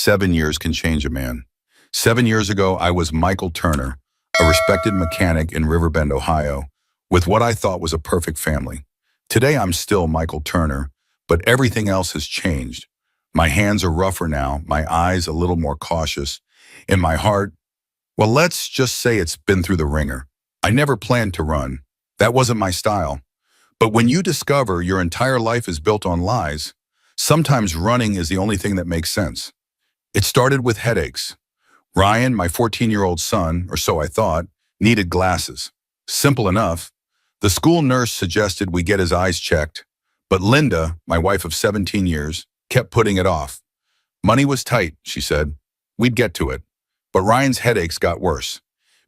7 years can change a man. 7 years ago, I was Michael Turner, a respected mechanic in Riverbend, Ohio, with what I thought was a perfect family. Today, I'm still Michael Turner, but everything else has changed. My hands are rougher now, my eyes a little more cautious, and my heart, well, let's just say it's been through the ringer. I never planned to run. That wasn't my style. But when you discover your entire life is built on lies, sometimes running is the only thing that makes sense. It started with headaches. Ryan, my 14-year-old son, or so I thought, needed glasses. Simple enough. The school nurse suggested we get his eyes checked, but Linda, my wife of 17 years, kept putting it off. Money was tight, she said. We'd get to it. But Ryan's headaches got worse.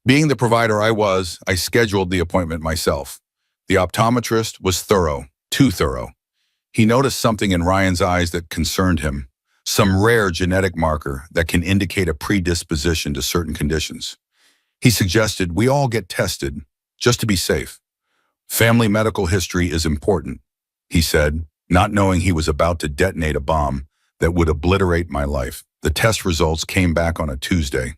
Being the provider I was, I scheduled the appointment myself. The optometrist was thorough, too thorough. He noticed something in Ryan's eyes that concerned him, some rare genetic marker that can indicate a predisposition to certain conditions. He suggested we all get tested, just to be safe. Family medical history is important, he said, not knowing he was about to detonate a bomb that would obliterate my life. The test results came back on a Tuesday.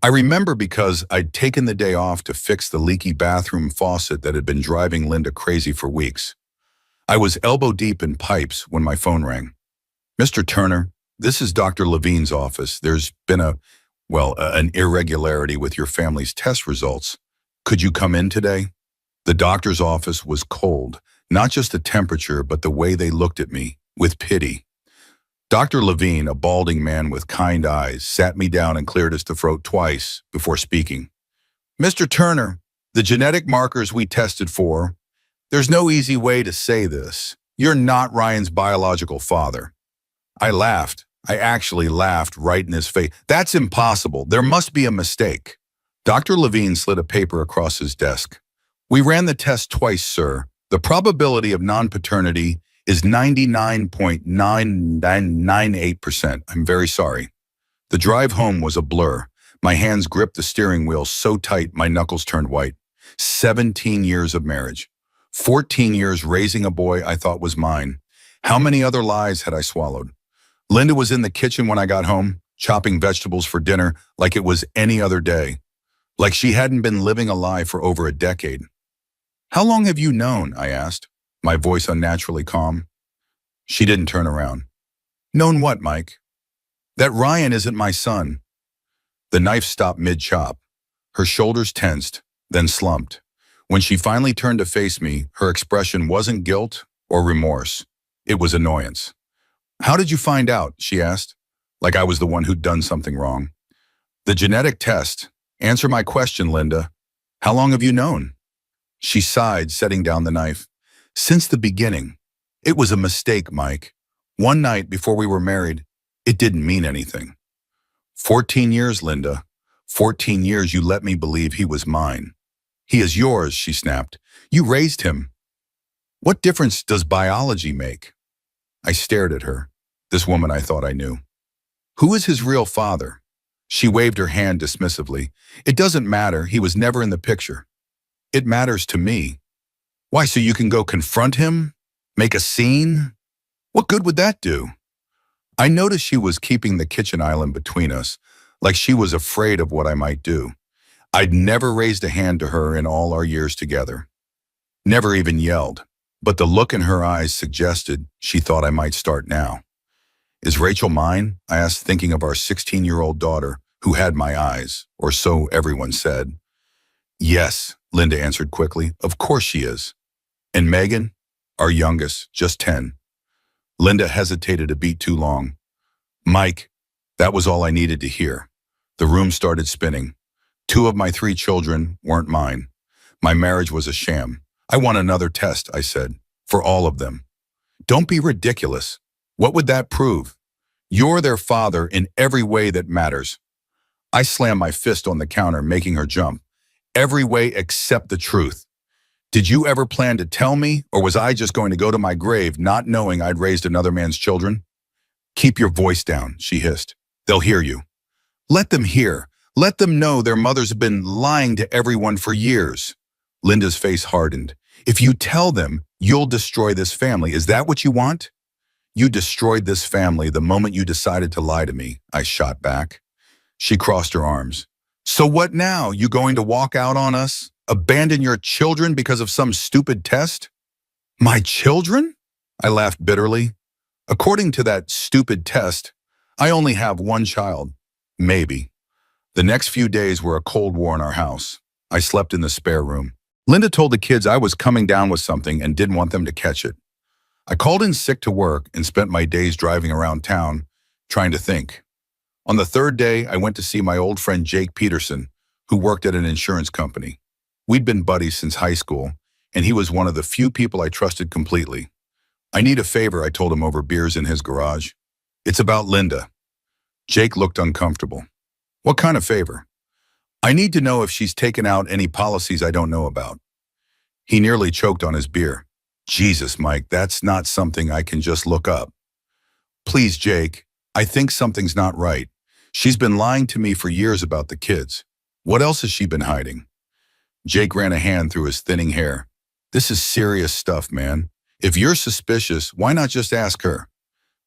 I remember because I'd taken the day off to fix the leaky bathroom faucet that had been driving Linda crazy for weeks. I was elbow deep in pipes when my phone rang. Mr. Turner, this is Dr. Levine's office. There's been an irregularity with your family's test results. Could you come in today? The doctor's office was cold, not just the temperature, but the way they looked at me, with pity. Dr. Levine, a balding man with kind eyes, sat me down and cleared his throat twice before speaking. Mr. Turner, the genetic markers we tested for, there's no easy way to say this. You're not Ryan's biological father. I laughed. I actually laughed right in his face. That's impossible. There must be a mistake. Dr. Levine slid a paper across his desk. We ran the test twice, sir. The probability of non-paternity is 99.9998%. I'm very sorry. The drive home was a blur. My hands gripped the steering wheel so tight my knuckles turned white. 17 years of marriage. 14 years raising a boy I thought was mine. How many other lies had I swallowed? Linda was in the kitchen when I got home, chopping vegetables for dinner like it was any other day. Like she hadn't been living a lie for over a decade. How long have you known? I asked, my voice unnaturally calm. She didn't turn around. Known what, Mike? That Ryan isn't my son. The knife stopped mid-chop. Her shoulders tensed, then slumped. When she finally turned to face me, her expression wasn't guilt or remorse. It was annoyance. How did you find out? She asked, like I was the one who'd done something wrong. The genetic test. Answer my question, Linda. How long have you known? She sighed, setting down the knife. Since the beginning. It was a mistake, Mike. One night before we were married, it didn't mean anything. 14 years, Linda. 14 years you let me believe he was mine. He is yours, she snapped. You raised him. What difference does biology make? I stared at her, this woman I thought I knew. Who is his real father? She waved her hand dismissively. It doesn't matter, he was never in the picture. It matters to me. Why, so you can go confront him? Make a scene? What good would that do? I noticed she was keeping the kitchen island between us, like she was afraid of what I might do. I'd never raised a hand to her in all our years together. Never even yelled, but the look in her eyes suggested she thought I might start now. Is Rachel mine? I asked, thinking of our 16-year-old daughter who had my eyes, or so everyone said. Yes, Linda answered quickly. Of course she is. And Megan, our youngest, just 10. Linda hesitated a beat too long. Mike, that was all I needed to hear. The room started spinning. 2 of my 3 children weren't mine. My marriage was a sham. I want another test, I said, for all of them. Don't be ridiculous. What would that prove? You're their father in every way that matters. I slammed my fist on the counter, making her jump. Every way except the truth. Did you ever plan to tell me, or was I just going to go to my grave not knowing I'd raised another man's children? Keep your voice down, she hissed. They'll hear you. Let them hear. Let them know their mothers have been lying to everyone for years. Linda's face hardened. If you tell them, you'll destroy this family. Is that what you want? You destroyed this family the moment you decided to lie to me, I shot back. She crossed her arms. So what now? You going to walk out on us? Abandon your children because of some stupid test? My children? I laughed bitterly. According to that stupid test, I only have one child. Maybe. The next few days were a cold war in our house. I slept in the spare room. Linda told the kids I was coming down with something and didn't want them to catch it. I called in sick to work and spent my days driving around town, trying to think. On the third day, I went to see my old friend Jake Peterson, who worked at an insurance company. We'd been buddies since high school, and he was one of the few people I trusted completely. I need a favor, I told him over beers in his garage. It's about Linda. Jake looked uncomfortable. What kind of favor? I need to know if she's taken out any policies I don't know about. He nearly choked on his beer. Jesus, Mike, that's not something I can just look up. Please, Jake, I think something's not right. She's been lying to me for years about the kids. What else has she been hiding? Jake ran a hand through his thinning hair. This is serious stuff, man. If you're suspicious, why not just ask her?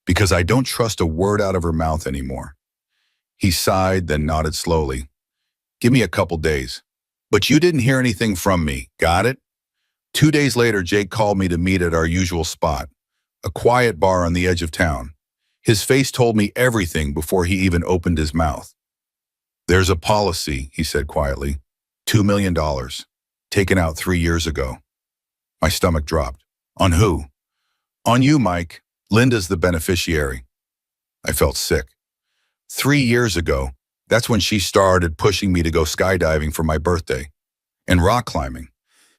Because I don't trust a word out of her mouth anymore. He sighed, then nodded slowly. Give me a couple days. But you didn't hear anything from me, got it? 2 days later, Jake called me to meet at our usual spot, a quiet bar on the edge of town. His face told me everything before he even opened his mouth. There's a policy, he said quietly. $2 million. Taken out 3 years ago. My stomach dropped. On who? On you, Mike. Linda's the beneficiary. I felt sick. 3 years ago, that's when she started pushing me to go skydiving for my birthday. And rock climbing.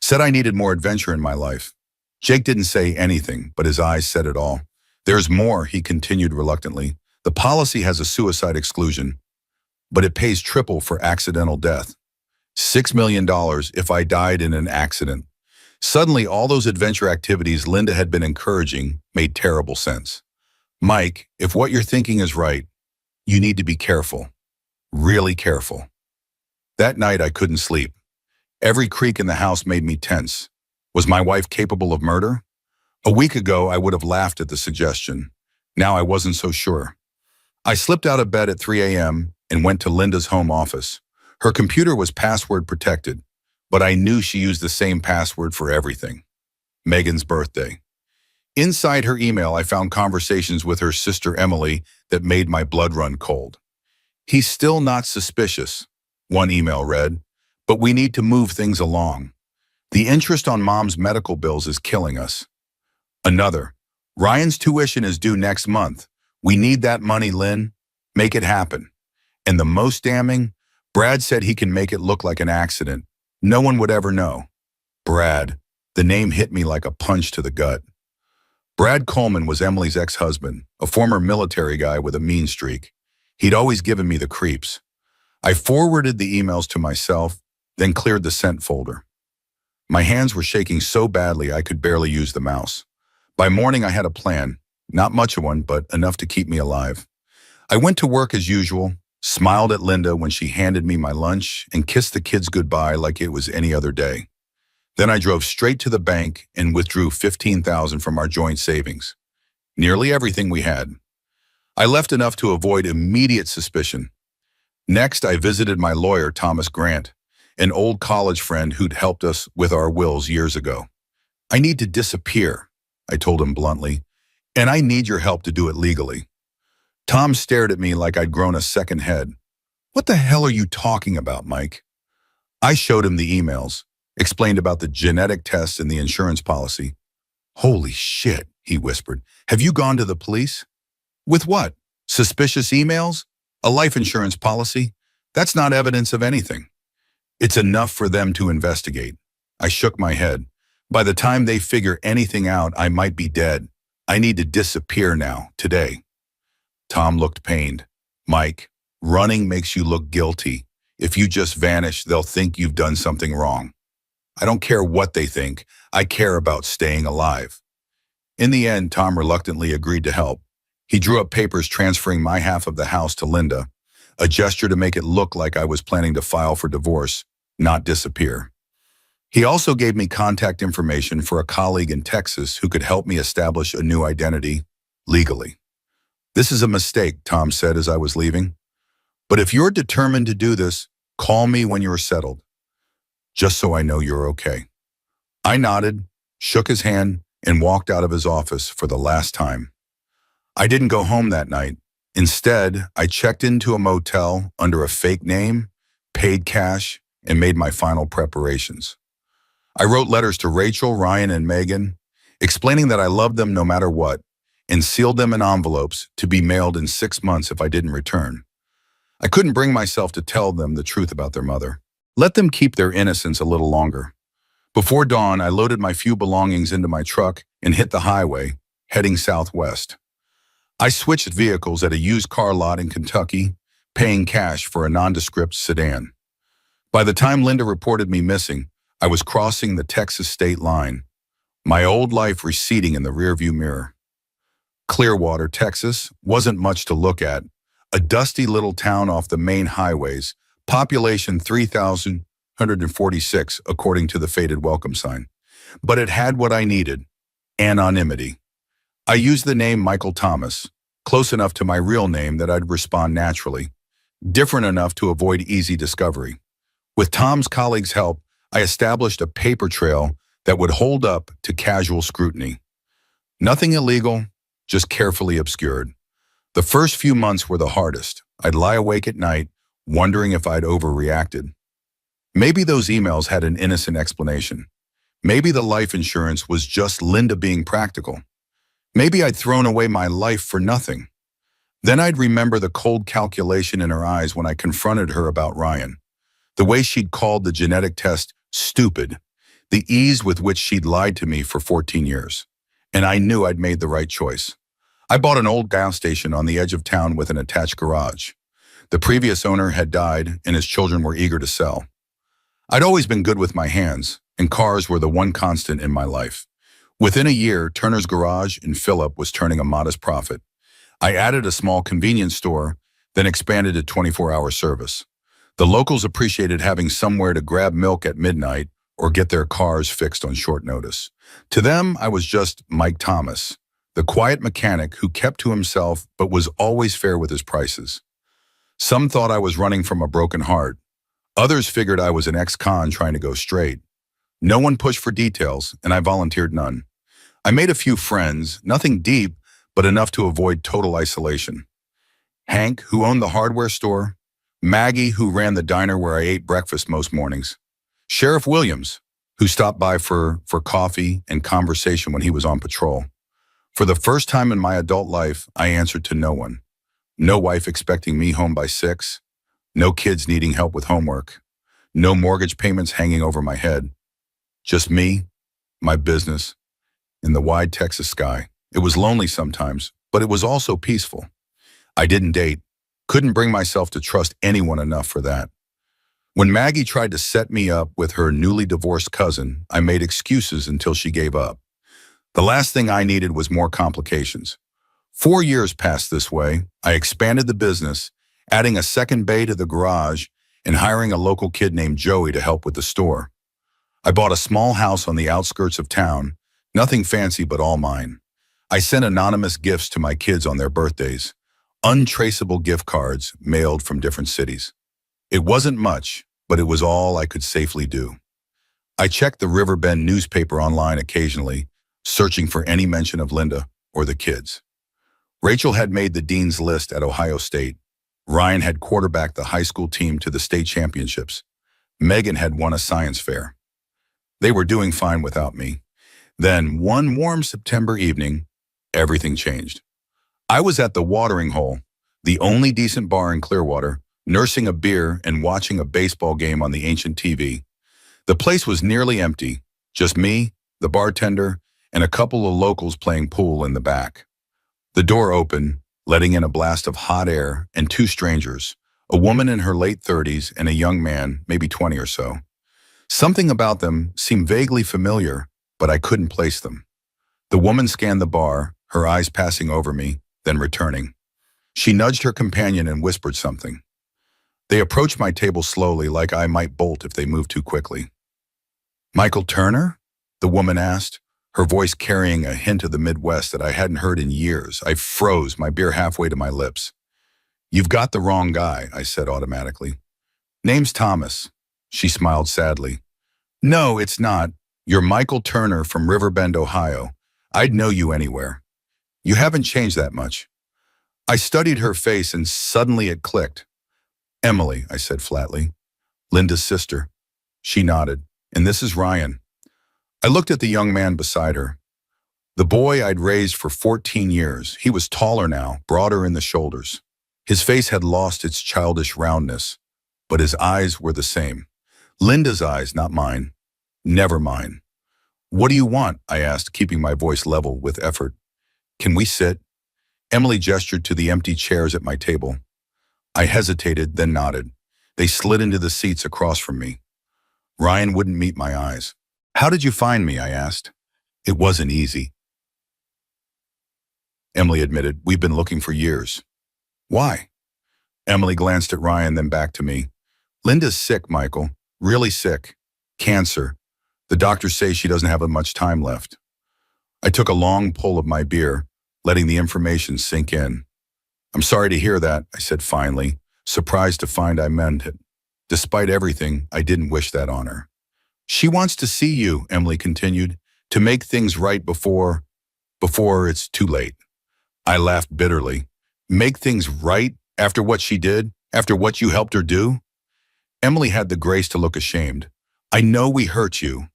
Said I needed more adventure in my life. Jake didn't say anything, but his eyes said it all. There's more, he continued reluctantly. The policy has a suicide exclusion, but it pays triple for accidental death. $6 million if I died in an accident. Suddenly, all those adventure activities Linda had been encouraging made terrible sense. Mike, if what you're thinking is right, you need to be careful. Really careful. That night, I couldn't sleep. Every creak in the house made me tense. Was my wife capable of murder? A week ago, I would have laughed at the suggestion. Now I wasn't so sure. I slipped out of bed at 3 a.m. and went to Linda's home office. Her computer was password protected, but I knew she used the same password for everything. Megan's birthday. Inside her email, I found conversations with her sister Emily that made my blood run cold. He's still not suspicious, one email read, but we need to move things along. The interest on Mom's medical bills is killing us. Another, Ryan's tuition is due next month. We need that money, Lynn. Make it happen. And the most damning, Brad said he can make it look like an accident. No one would ever know. Brad. The name hit me like a punch to the gut. Brad Coleman was Emily's ex-husband, a former military guy with a mean streak. He'd always given me the creeps. I forwarded the emails to myself, then cleared the sent folder. My hands were shaking so badly I could barely use the mouse. By morning, I had a plan. Not much of one, but enough to keep me alive. I went to work as usual, smiled at Linda when she handed me my lunch, and kissed the kids goodbye like it was any other day. Then I drove straight to the bank and withdrew $15,000 from our joint savings. Nearly everything we had. I left enough to avoid immediate suspicion. Next, I visited my lawyer, Thomas Grant, an old college friend who'd helped us with our wills years ago. I need to disappear, I told him bluntly, and I need your help to do it legally. Tom stared at me like I'd grown a second head. What the hell are you talking about, Mike? I showed him the emails, explained about the genetic tests and the insurance policy. Holy shit, he whispered. Have you gone to the police? With what? Suspicious emails? A life insurance policy? That's not evidence of anything. It's enough for them to investigate. I shook my head. By the time they figure anything out, I might be dead. I need to disappear now, today. Tom looked pained. Mike, running makes you look guilty. If you just vanish, they'll think you've done something wrong. I don't care what they think. I care about staying alive. In the end, Tom reluctantly agreed to help. He drew up papers transferring my half of the house to Linda, a gesture to make it look like I was planning to file for divorce, not disappear. He also gave me contact information for a colleague in Texas who could help me establish a new identity, legally. This is a mistake, Tom said as I was leaving. But if you're determined to do this, call me when you're settled, just so I know you're okay. I nodded, shook his hand, and walked out of his office for the last time. I didn't go home that night. Instead, I checked into a motel under a fake name, paid cash, and made my final preparations. I wrote letters to Rachel, Ryan, and Megan, explaining that I loved them no matter what, and sealed them in envelopes to be mailed in 6 months if I didn't return. I couldn't bring myself to tell them the truth about their mother. Let them keep their innocence a little longer. Before dawn, I loaded my few belongings into my truck and hit the highway, heading southwest. I switched vehicles at a used car lot in Kentucky, paying cash for a nondescript sedan. By the time Linda reported me missing, I was crossing the Texas state line, my old life receding in the rearview mirror. Clearwater, Texas, wasn't much to look at, a dusty little town off the main highways, population 3,146 according to the faded welcome sign. But it had what I needed, anonymity. I used the name Michael Thomas, close enough to my real name that I'd respond naturally, different enough to avoid easy discovery. With Tom's colleagues' help, I established a paper trail that would hold up to casual scrutiny. Nothing illegal, just carefully obscured. The first few months were the hardest. I'd lie awake at night, wondering if I'd overreacted. Maybe those emails had an innocent explanation. Maybe the life insurance was just Linda being practical. Maybe I'd thrown away my life for nothing. Then I'd remember the cold calculation in her eyes when I confronted her about Ryan. The way she'd called the genetic test stupid. The ease with which she'd lied to me for 14 years. And I knew I'd made the right choice. I bought an old gas station on the edge of town with an attached garage. The previous owner had died and his children were eager to sell. I'd always been good with my hands, and cars were the one constant in my life. Within a year, Turner's Garage in Phillip was turning a modest profit. I added a small convenience store, then expanded to 24-hour service. The locals appreciated having somewhere to grab milk at midnight or get their cars fixed on short notice. To them, I was just Mike Thomas, the quiet mechanic who kept to himself but was always fair with his prices. Some thought I was running from a broken heart. Others figured I was an ex-con trying to go straight. No one pushed for details, and I volunteered none. I made a few friends, nothing deep, but enough to avoid total isolation. Hank, who owned the hardware store. Maggie, who ran the diner where I ate breakfast most mornings. Sheriff Williams, who stopped by for coffee and conversation when he was on patrol. For the first time in my adult life, I answered to no one. No wife expecting me home by 6. No kids needing help with homework. No mortgage payments hanging over my head. Just me, my business, and the wide Texas sky. It was lonely sometimes, but it was also peaceful. I didn't date. Couldn't bring myself to trust anyone enough for that. When Maggie tried to set me up with her newly divorced cousin, I made excuses until she gave up. The last thing I needed was more complications. 4 years passed this way. I expanded the business, adding a second bay to the garage and hiring a local kid named Joey to help with the store. I bought a small house on the outskirts of town, nothing fancy but all mine. I sent anonymous gifts to my kids on their birthdays, untraceable gift cards mailed from different cities. It wasn't much, but it was all I could safely do. I checked the Riverbend newspaper online occasionally, searching for any mention of Linda or the kids. Rachel had made the dean's list at Ohio State. Ryan had quarterbacked the high school team to the state championships. Megan had won a science fair. They were doing fine without me. Then, one warm September evening, everything changed. I was at the Watering Hole, the only decent bar in Clearwater, nursing a beer and watching a baseball game on the ancient TV. The place was nearly empty, just me, the bartender, and a couple of locals playing pool in the back. The door opened, letting in a blast of hot air and 2 strangers, a woman in her late 30s and a young man, maybe 20 or so. Something about them seemed vaguely familiar, but I couldn't place them. The woman scanned the bar, her eyes passing over me, then returning. She nudged her companion and whispered something. They approached my table slowly, like I might bolt if they moved too quickly. "Michael Turner?" the woman asked, her voice carrying a hint of the Midwest that I hadn't heard in years. I froze, my beer halfway to my lips. "You've got the wrong guy," I said automatically. "Name's Thomas." She smiled sadly. "No, it's not. You're Michael Turner from Riverbend, Ohio. I'd know you anywhere. You haven't changed that much." I studied her face and suddenly it clicked. "Emily," I said flatly. "Linda's sister." She nodded. "And this is Ryan." I looked at the young man beside her. The boy I'd raised for 14 years. He was taller now, broader in the shoulders. His face had lost its childish roundness, but his eyes were the same. Linda's eyes, not mine. Never mine. "What do you want?" I asked, keeping my voice level with effort. "Can we sit?" Emily gestured to the empty chairs at my table. I hesitated, then nodded. They slid into the seats across from me. Ryan wouldn't meet my eyes. "How did you find me?" I asked. "It wasn't easy," Emily admitted. "We've been looking for years." "Why?" Emily glanced at Ryan, then back to me. "Linda's sick, Michael. Really sick. Cancer. The doctors say she doesn't have much time left." I took a long pull of my beer, letting the information sink in. "I'm sorry to hear that," I said finally, surprised to find I meant it. Despite everything, I didn't wish that on her. "She wants to see you," Emily continued, "to make things right before it's too late." I laughed bitterly. "Make things right after what she did? After what you helped her do?" Emily had the grace to look ashamed. "I know we hurt you."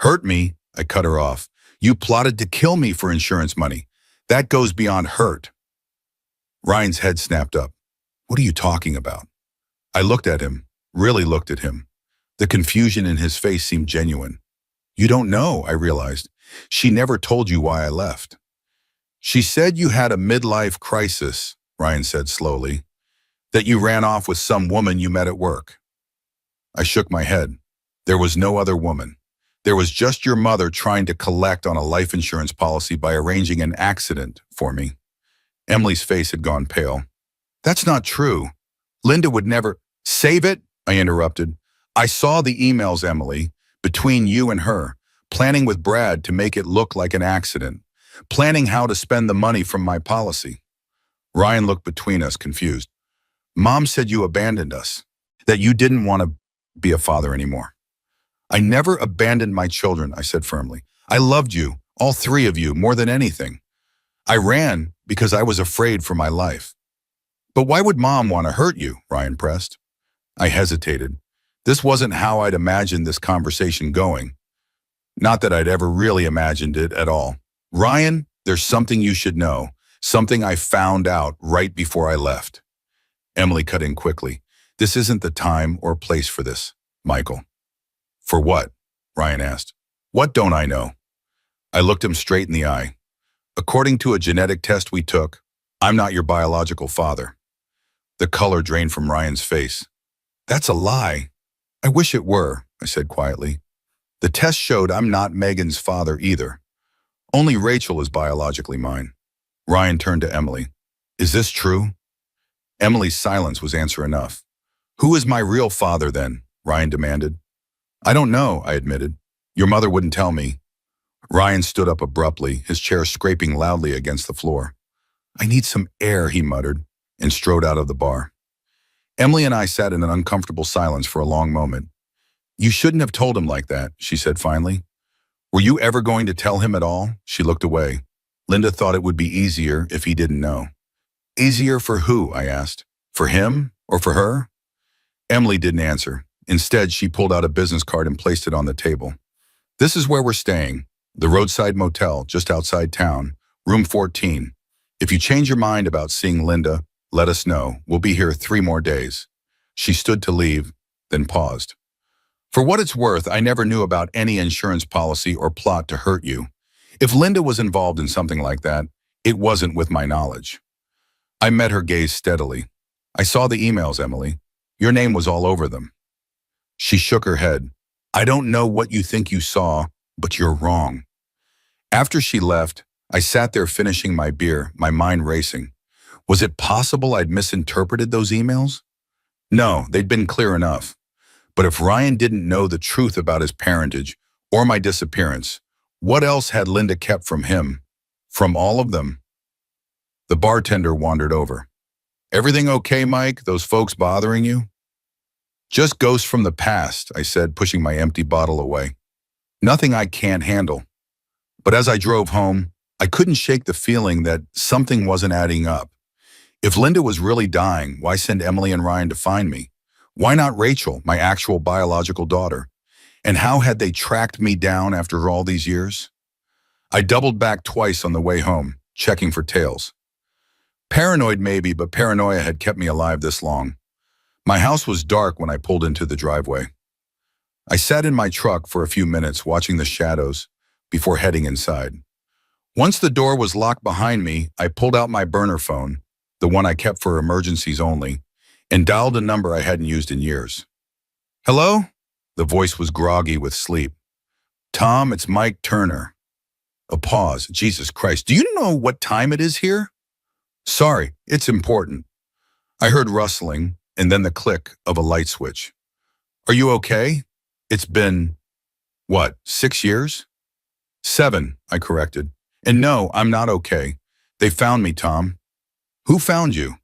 "Hurt me?" I cut her off. "You plotted to kill me for insurance money. That goes beyond hurt." Ryan's head snapped up. "What are you talking about?" I looked at him, really looked at him. The confusion in his face seemed genuine. "You don't know," I realized. "She never told you why I left." "She said you had a midlife crisis," Ryan said slowly, "that you ran off with some woman you met at work." I shook my head. There was no other woman. There was just your mother trying to collect on a life insurance policy by arranging an accident for me. Emily's face had gone pale. "That's not true. Linda would never—" "Save it," I interrupted. "I saw the emails, Emily, between you and her, planning with Brad to make it look like an accident, planning how to spend the money from my policy." Ryan looked between us, confused. "Mom said you abandoned us, that you didn't want to be a father anymore." "I never abandoned my children," I said firmly. "I loved you, all three of you, more than anything. I ran because I was afraid for my life." "But why would Mom want to hurt you?" Ryan pressed. I hesitated. This wasn't how I'd imagined this conversation going. Not that I'd ever really imagined it at all. "Ryan, there's something you should know, something I found out right before I left." Emily cut in quickly. "This isn't the time or place for this, Michael." "For what?" Ryan asked. "What don't I know?" I looked him straight in the eye. "According to a genetic test we took, I'm not your biological father." The color drained from Ryan's face. "That's a lie." "I wish it were," I said quietly. "The test showed I'm not Megan's father either. Only Rachel is biologically mine." Ryan turned to Emily. "Is this true?" Emily's silence was answer enough. "Who is my real father then?" Ryan demanded. "I don't know," I admitted. "Your mother wouldn't tell me." Ryan stood up abruptly, his chair scraping loudly against the floor. "I need some air," he muttered, and strode out of the bar. Emily and I sat in an uncomfortable silence for a long moment. "You shouldn't have told him like that," she said finally. "Were you ever going to tell him at all?" She looked away. "Linda thought it would be easier if he didn't know." "Easier for who?" I asked. "For him or for her?" Emily didn't answer. Instead, she pulled out a business card and placed it on the table. "This is where we're staying, the roadside motel just outside town, room 14. If you change your mind about seeing Linda, let us know. We'll be here 3 more days." She stood to leave, then paused. "For what it's worth, I never knew about any insurance policy or plot to hurt you. If Linda was involved in something like that, it wasn't with my knowledge." I met her gaze steadily. "I saw the emails, Emily. Your name was all over them." She shook her head. "I don't know what you think you saw, but you're wrong." After she left, I sat there finishing my beer, my mind racing. Was it possible I'd misinterpreted those emails? No, they'd been clear enough. But if Ryan didn't know the truth about his parentage, or my disappearance, What else had Linda kept from him? From all of them? The bartender wandered over. Everything okay, Mike? Those folks bothering you? Just ghosts from the past, I said, pushing my empty bottle away. Nothing I can't handle. But as I drove home, I couldn't shake the feeling that something wasn't adding up. If Linda was really dying, why send Emily and Ryan to find me? Why not Rachel, my actual biological daughter? And how had they tracked me down after all these years? I doubled back twice on the way home, checking for tails. Paranoid maybe, but paranoia had kept me alive this long. My house was dark when I pulled into the driveway. I sat in my truck for a few minutes watching the shadows before heading inside. Once the door was locked behind me, I pulled out my burner phone, the one I kept for emergencies only, and dialed a number I hadn't used in years. Hello? The voice was groggy with sleep. Tom, it's Mike Turner. A pause. Jesus Christ, do you know what time it is here? Sorry, it's important. I heard rustling and then the click of a light switch. Are you okay? It's been, 6 years? 7, I corrected. And no, I'm not okay. They found me, Tom. Who found you?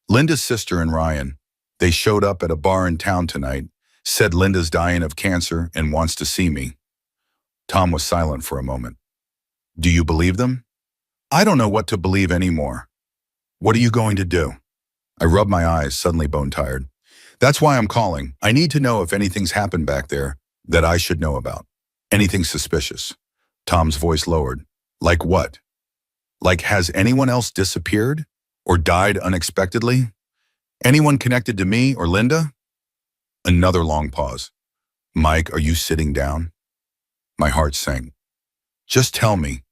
Linda's sister and Ryan. They showed up at a bar in town tonight, said Linda's dying of cancer and wants to see me. Tom was silent for a moment. Do you believe them? I don't know what to believe anymore. What are you going to do? I rubbed my eyes, suddenly bone-tired. That's why I'm calling. I need to know if anything's happened back there that I should know about. Anything suspicious. Tom's voice lowered. Like what? Like has anyone else disappeared? Or died unexpectedly? Anyone connected to me or Linda? Another long pause. Mike, are you sitting down? My heart sank. Just tell me.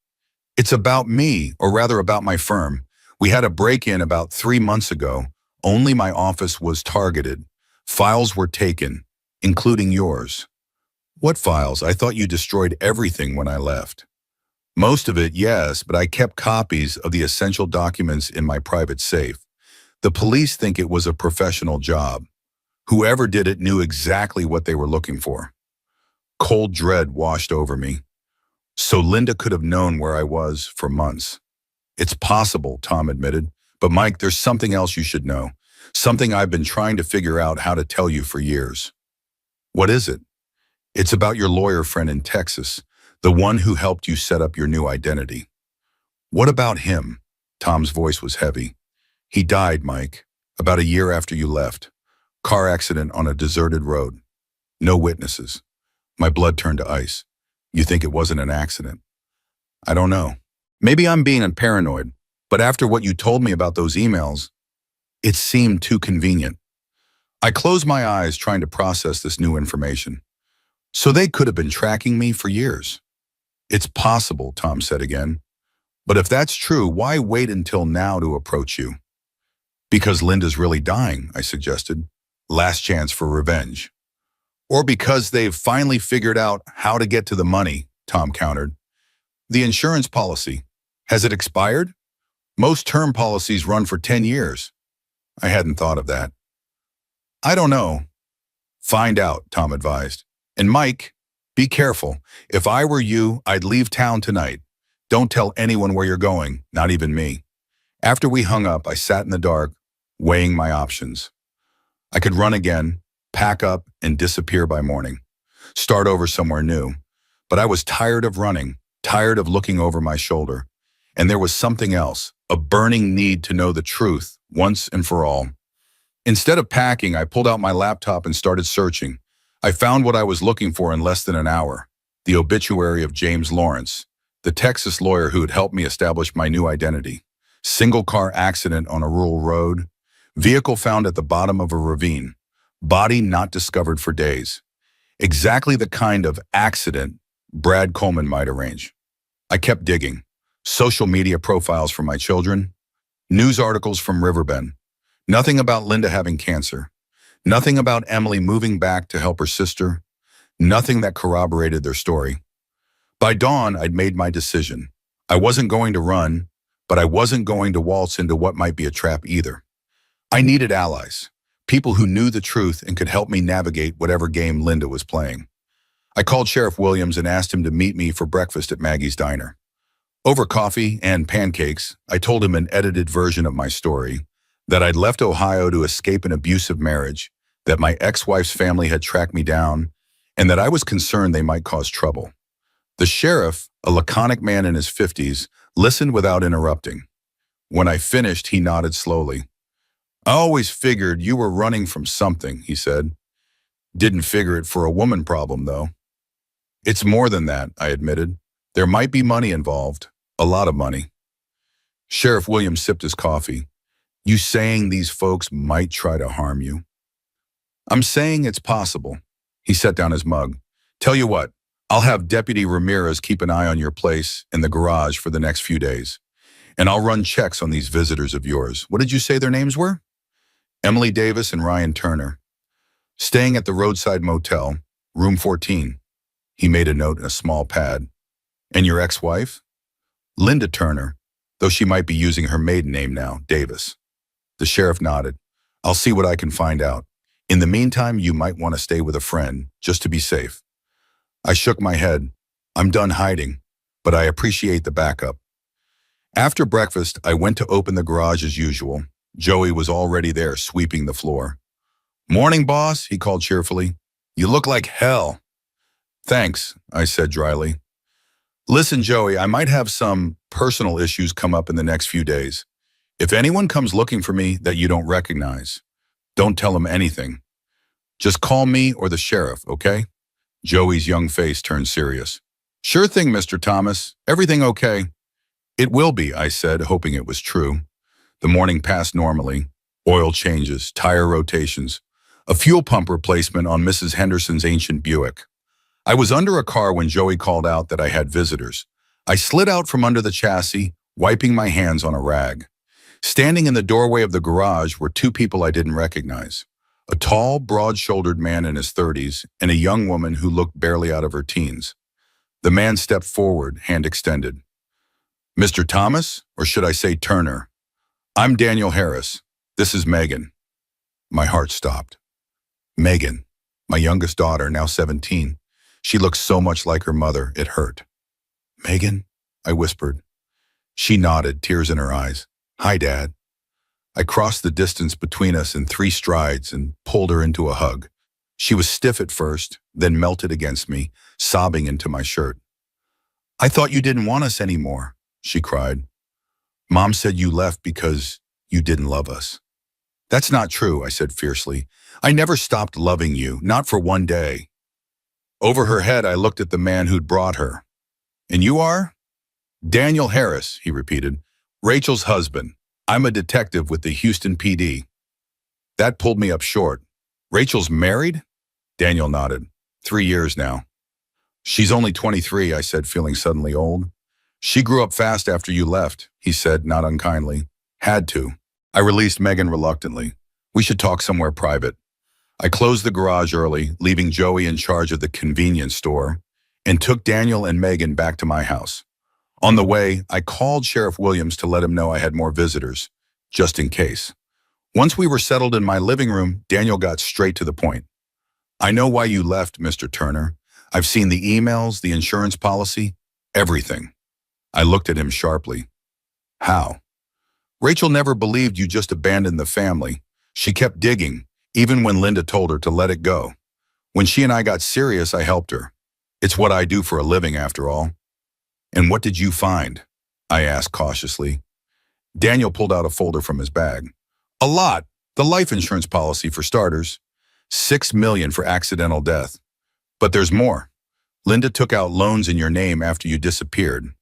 It's about me, or rather about my firm. We had a break-in about 3 months ago. Only my office was targeted. Files were taken, including yours. What files? I thought you destroyed everything when I left. Most of it, yes, but I kept copies of the essential documents in my private safe. The police think it was a professional job. Whoever did it knew exactly what they were looking for. Cold dread washed over me. So Linda could have known where I was for months. It's possible, Tom admitted. But Mike, there's something else you should know. Something I've been trying to figure out how to tell you for years. What is it? It's about your lawyer friend in Texas, the one who helped you set up your new identity. What about him? Tom's voice was heavy. He died, Mike, about a year after you left. Car accident on a deserted road. No witnesses. My blood turned to ice. You think it wasn't an accident? I don't know. Maybe I'm being paranoid, but after what you told me about those emails, it seemed too convenient. I closed my eyes trying to process this new information. So they could have been tracking me for years. It's possible, Tom said again. But if that's true, why wait until now to approach you? Because Linda's really dying, I suggested. Last chance for revenge. Or because they've finally figured out how to get to the money, Tom countered. The insurance policy. Has it expired? Most term policies run for 10 years. I hadn't thought of that. I don't know. Find out, Tom advised. And Mike, be careful. If I were you, I'd leave town tonight. Don't tell anyone where you're going, not even me. After we hung up, I sat in the dark, weighing my options. I could run again, pack up, and disappear by morning. Start over somewhere new. But I was tired of running, tired of looking over my shoulder. And there was something else, a burning need to know the truth, once and for all. Instead of packing, I pulled out my laptop and started searching. I found what I was looking for in less than an hour, the obituary of James Lawrence, the Texas lawyer who had helped me establish my new identity. Single car accident on a rural road, vehicle found at the bottom of a ravine, body not discovered for days. Exactly the kind of accident Brad Coleman might arrange. I kept digging. Social media profiles from my children, news articles from Riverbend. Nothing about Linda having cancer. Nothing about Emily moving back to help her sister. Nothing that corroborated their story. By dawn, I'd made my decision. I wasn't going to run, but I wasn't going to waltz into what might be a trap either. I needed allies, people who knew the truth and could help me navigate whatever game Linda was playing. I called Sheriff Williams and asked him to meet me for breakfast at Maggie's Diner. Over coffee and pancakes, I told him an edited version of my story, that I'd left Ohio to escape an abusive marriage, that my ex-wife's family had tracked me down, and that I was concerned they might cause trouble. The sheriff, a laconic man in his 50s, listened without interrupting. When I finished, he nodded slowly. I always figured you were running from something, he said. Didn't figure it for a woman problem, though. It's more than that, I admitted. There might be money involved, a lot of money. Sheriff Williams sipped his coffee. You saying these folks might try to harm you? I'm saying it's possible. He set down his mug. Tell you what, I'll have Deputy Ramirez keep an eye on your place and the garage for the next few days. And I'll run checks on these visitors of yours. What did you say their names were? Emily Davis and Ryan Turner. Staying at the roadside motel, room 14. He made a note in a small pad. And your ex-wife? Linda Turner, though she might be using her maiden name now, Davis. The sheriff nodded. I'll see what I can find out. In the meantime, you might want to stay with a friend, just to be safe. I shook my head. I'm done hiding, but I appreciate the backup. After breakfast, I went to open the garage as usual. Joey was already there, sweeping the floor. Morning, boss, he called cheerfully. You look like hell. Thanks, I said dryly. Listen, Joey, I might have some personal issues come up in the next few days. If anyone comes looking for me that you don't recognize, don't tell them anything. Just call me or the sheriff, okay? Joey's young face turned serious. Sure thing, Mr. Thomas. Everything okay? It will be, I said, hoping it was true. The morning passed normally. Oil changes, tire rotations, a fuel pump replacement on Mrs. Henderson's ancient Buick. I was under a car when Joey called out that I had visitors. I slid out from under the chassis, wiping my hands on a rag. Standing in the doorway of the garage were two people I didn't recognize. A tall, broad-shouldered man in his 30s and a young woman who looked barely out of her teens. The man stepped forward, hand extended. Mr. Thomas, or should I say Turner? I'm Daniel Harris. This is Megan. My heart stopped. Megan, my youngest daughter, now 17. She looked so much like her mother, it hurt. Megan, I whispered. She nodded, tears in her eyes. Hi, Dad. I crossed the distance between us in 3 strides and pulled her into a hug. She was stiff at first, then melted against me, sobbing into my shirt. I thought you didn't want us anymore, she cried. Mom said you left because you didn't love us. That's not true, I said fiercely. I never stopped loving you, not for one day. Over her head, I looked at the man who'd brought her. And you are? Daniel Harris, he repeated. Rachel's husband. I'm a detective with the Houston PD. That pulled me up short. Rachel's married? Daniel nodded. 3 years now. She's only 23, I said, feeling suddenly old. She grew up fast after you left, he said, not unkindly. Had to. I released Megan reluctantly. We should talk somewhere private. I closed the garage early, leaving Joey in charge of the convenience store, and took Daniel and Megan back to my house. On the way, I called Sheriff Williams to let him know I had more visitors, just in case. Once we were settled in my living room, Daniel got straight to the point. I know why you left, Mr. Turner. I've seen the emails, the insurance policy, everything. I looked at him sharply. How? Rachel never believed you just abandoned the family. She kept digging, even when Linda told her to let it go. When she and I got serious, I helped her. It's what I do for a living, after all. And what did you find? I asked cautiously. Daniel pulled out a folder from his bag. A lot. The life insurance policy, for starters. $6 million for accidental death. But there's more. Linda took out loans in your name after you disappeared.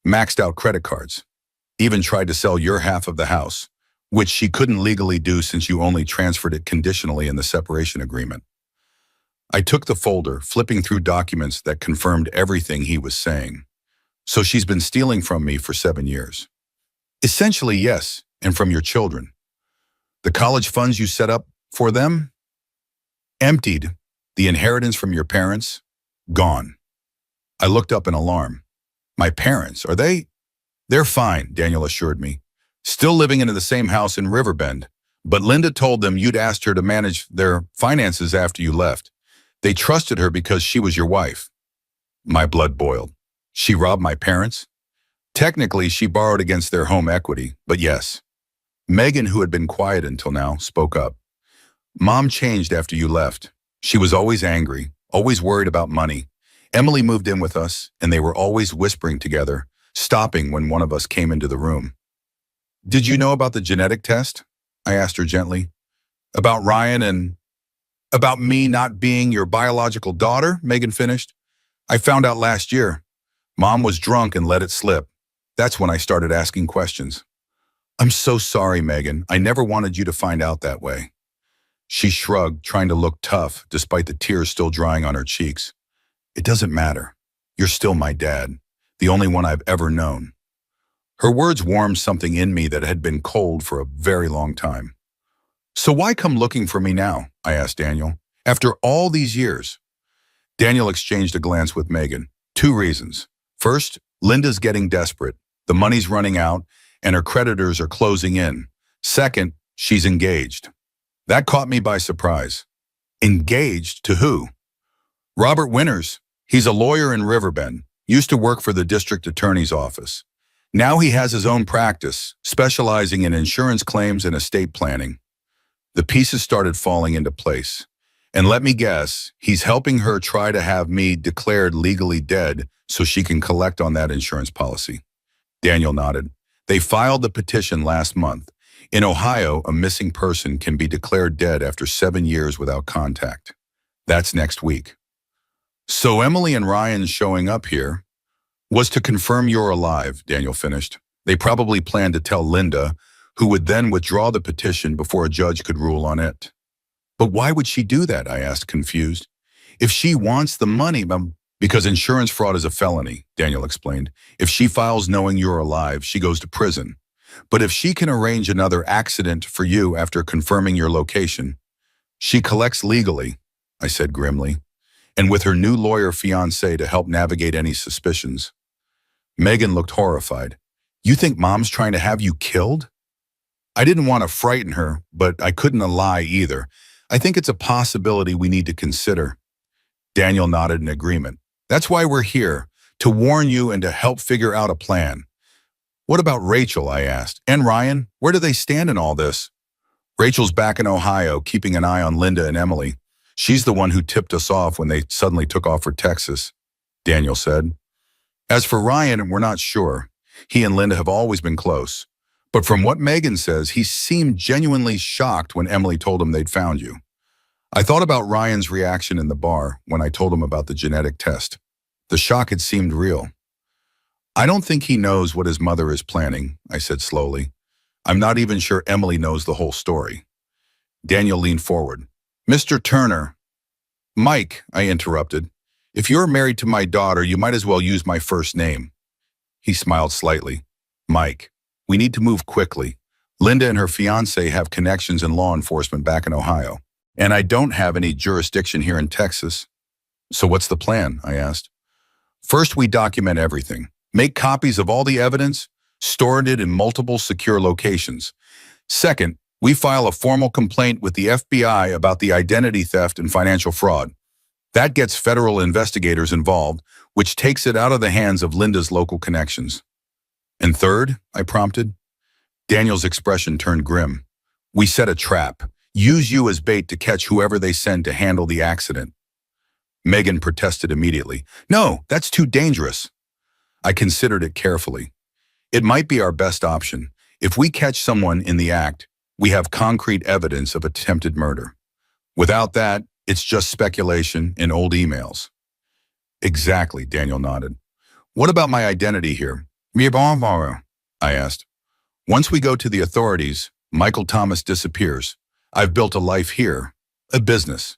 Maxed out credit cards. Even tried to sell your half of the house, which she couldn't legally do since you only transferred it conditionally in the separation agreement. I took the folder, flipping through documents that confirmed everything he was saying. So she's been stealing from me for 7 years. Essentially, yes, and from your children. The college funds you set up for them? Emptied. The inheritance from your parents? Gone. I looked up in alarm. My parents, are they? They're fine, Daniel assured me. Still living in the same house in Riverbend. But Linda told them you'd asked her to manage their finances after you left. They trusted her because she was your wife. My blood boiled. She robbed my parents? Technically, she borrowed against their home equity, but yes. Megan, who had been quiet until now, spoke up. Mom changed after you left. She was always angry, always worried about money. Emily moved in with us, and they were always whispering together, stopping when one of us came into the room. Did you know about the genetic test? I asked her gently. About Ryan and about me not being your biological daughter, Megan finished. I found out last year. Mom was drunk and let it slip. That's when I started asking questions. I'm so sorry, Megan. I never wanted you to find out that way. She shrugged, trying to look tough, despite the tears still drying on her cheeks. It doesn't matter. You're still my dad, the only one I've ever known. Her words warmed something in me that had been cold for a very long time. So why come looking for me now? I asked Daniel. After all these years. Daniel exchanged a glance with Megan. 2 reasons. First, Linda's getting desperate. The money's running out, and her creditors are closing in. Second, she's engaged. That caught me by surprise. Engaged to who? Robert Winters. He's a lawyer in Riverbend, used to work for the district attorney's office. Now he has his own practice, specializing in insurance claims and estate planning. The pieces started falling into place. And let me guess, he's helping her try to have me declared legally dead so she can collect on that insurance policy. Daniel nodded. They filed the petition last month. In Ohio, a missing person can be declared dead after 7 years without contact. That's next week. So Emily and Ryan showing up here was to confirm you're alive, Daniel finished. They probably planned to tell Linda, who would then withdraw the petition before a judge could rule on it. But why would she do that? I asked, confused. If she wants the money, because insurance fraud is a felony, Daniel explained. If she files knowing you're alive, she goes to prison. But if she can arrange another accident for you after confirming your location, she collects legally, I said grimly, and with her new lawyer fiancé to help navigate any suspicions. Megan looked horrified. You think Mom's trying to have you killed? I didn't want to frighten her, but I couldn't lie either. I think it's a possibility we need to consider. Daniel nodded in agreement. That's why we're here, to warn you and to help figure out a plan. What about Rachel, I asked, and Ryan? Where do they stand in all this? Rachel's back in Ohio, keeping an eye on Linda and Emily. She's the one who tipped us off when they suddenly took off for Texas, Daniel said. As for Ryan, we're not sure. He and Linda have always been close. But from what Megan says, he seemed genuinely shocked when Emily told him they'd found you. I thought about Ryan's reaction in the bar when I told him about the genetic test. The shock had seemed real. I don't think he knows what his mother is planning, I said slowly. I'm not even sure Emily knows the whole story. Daniel leaned forward. Mr. Turner. Mike, I interrupted. If you're married to my daughter, you might as well use my first name. He smiled slightly. Mike, we need to move quickly. Linda and her fiancé have connections in law enforcement back in Ohio. And I don't have any jurisdiction here in Texas. So what's the plan? I asked. First, we document everything. Make copies of all the evidence, store it in multiple secure locations. Second, we file a formal complaint with the FBI about the identity theft and financial fraud. That gets federal investigators involved, which takes it out of the hands of Linda's local connections. And third, I prompted. Daniel's expression turned grim. We set a trap. Use you as bait to catch whoever they send to handle the accident. Megan protested immediately. No, that's too dangerous. I considered it carefully. It might be our best option. If we catch someone in the act, we have concrete evidence of attempted murder. Without that, it's just speculation in old emails. Exactly, Daniel nodded. What about my identity here? I asked. Once we go to the authorities, Michael Thomas disappears. I've built a life here, a business.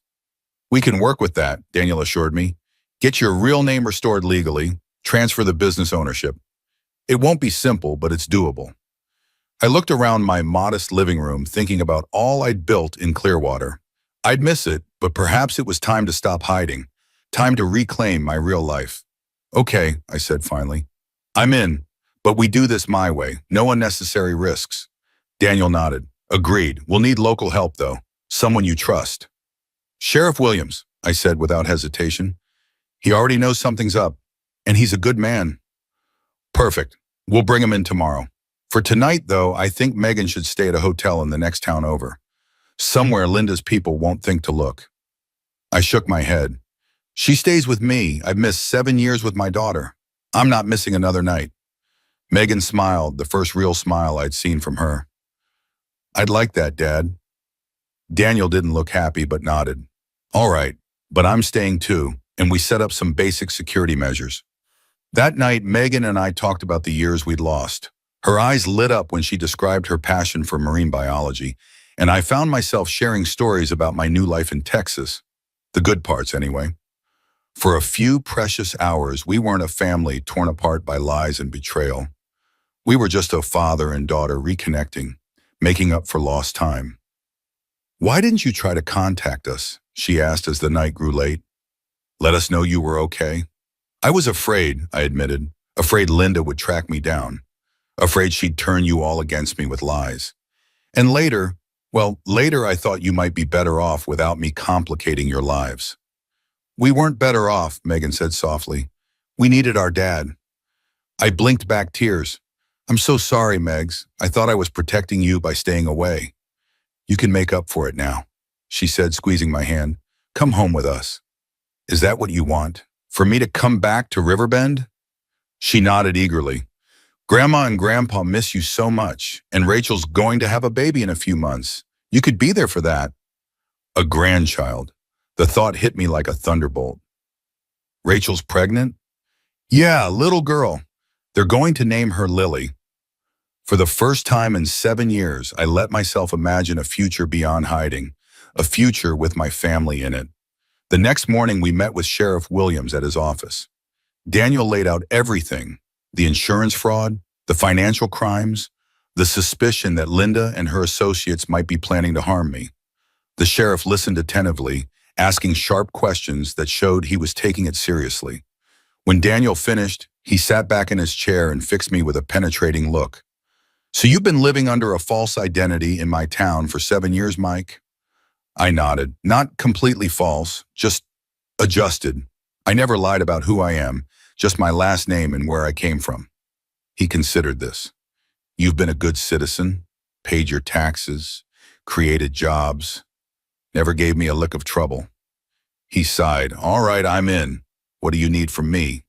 We can work with that, Daniel assured me. Get your real name restored legally, transfer the business ownership. It won't be simple, but it's doable. I looked around my modest living room, thinking about all I'd built in Clearwater. I'd miss it, but perhaps it was time to stop hiding, time to reclaim my real life. Okay, I said finally. I'm in, but we do this my way, no unnecessary risks. Daniel nodded. Agreed. We'll need local help, though. Someone you trust. Sheriff Williams, I said without hesitation. He already knows something's up, and he's a good man. Perfect. We'll bring him in tomorrow. For tonight, though, I think Megan should stay at a hotel in the next town over. Somewhere Linda's people won't think to look. I shook my head. She stays with me. I've missed 7 years with my daughter. I'm not missing another night. Megan smiled, the first real smile I'd seen from her. I'd like that, Dad. Daniel didn't look happy but nodded. All right, but I'm staying too, and we set up some basic security measures. That night, Megan and I talked about the years we'd lost. Her eyes lit up when she described her passion for marine biology, and I found myself sharing stories about my new life in Texas. The good parts, anyway. For a few precious hours, we weren't a family torn apart by lies and betrayal. We were just a father and daughter reconnecting, making up for lost time. Why didn't you try to contact us? She asked as the night grew late. Let us know you were okay. I was afraid, I admitted, afraid Linda would track me down, afraid she'd turn you all against me with lies. And later I thought you might be better off without me complicating your lives. We weren't better off, Megan said softly. We needed our dad. I blinked back tears. I'm so sorry, Megs. I thought I was protecting you by staying away. You can make up for it now, she said, squeezing my hand. Come home with us. Is that what you want? For me to come back to Riverbend? She nodded eagerly. Grandma and Grandpa miss you so much, and Rachel's going to have a baby in a few months. You could be there for that. A grandchild. The thought hit me like a thunderbolt. Rachel's pregnant? Yeah, little girl. They're going to name her Lily. For the first time in 7 years, I let myself imagine a future beyond hiding, a future with my family in it. The next morning, we met with Sheriff Williams at his office. Daniel laid out everything, the insurance fraud, the financial crimes, the suspicion that Linda and her associates might be planning to harm me. The sheriff listened attentively, asking sharp questions that showed he was taking it seriously. When Daniel finished, he sat back in his chair and fixed me with a penetrating look. So you've been living under a false identity in my town for 7 years, Mike? I nodded. Not completely false, just adjusted. I never lied about who I am, just my last name and where I came from. He considered this. You've been a good citizen, paid your taxes, created jobs, never gave me a lick of trouble. He sighed. All right, I'm in. What do you need from me?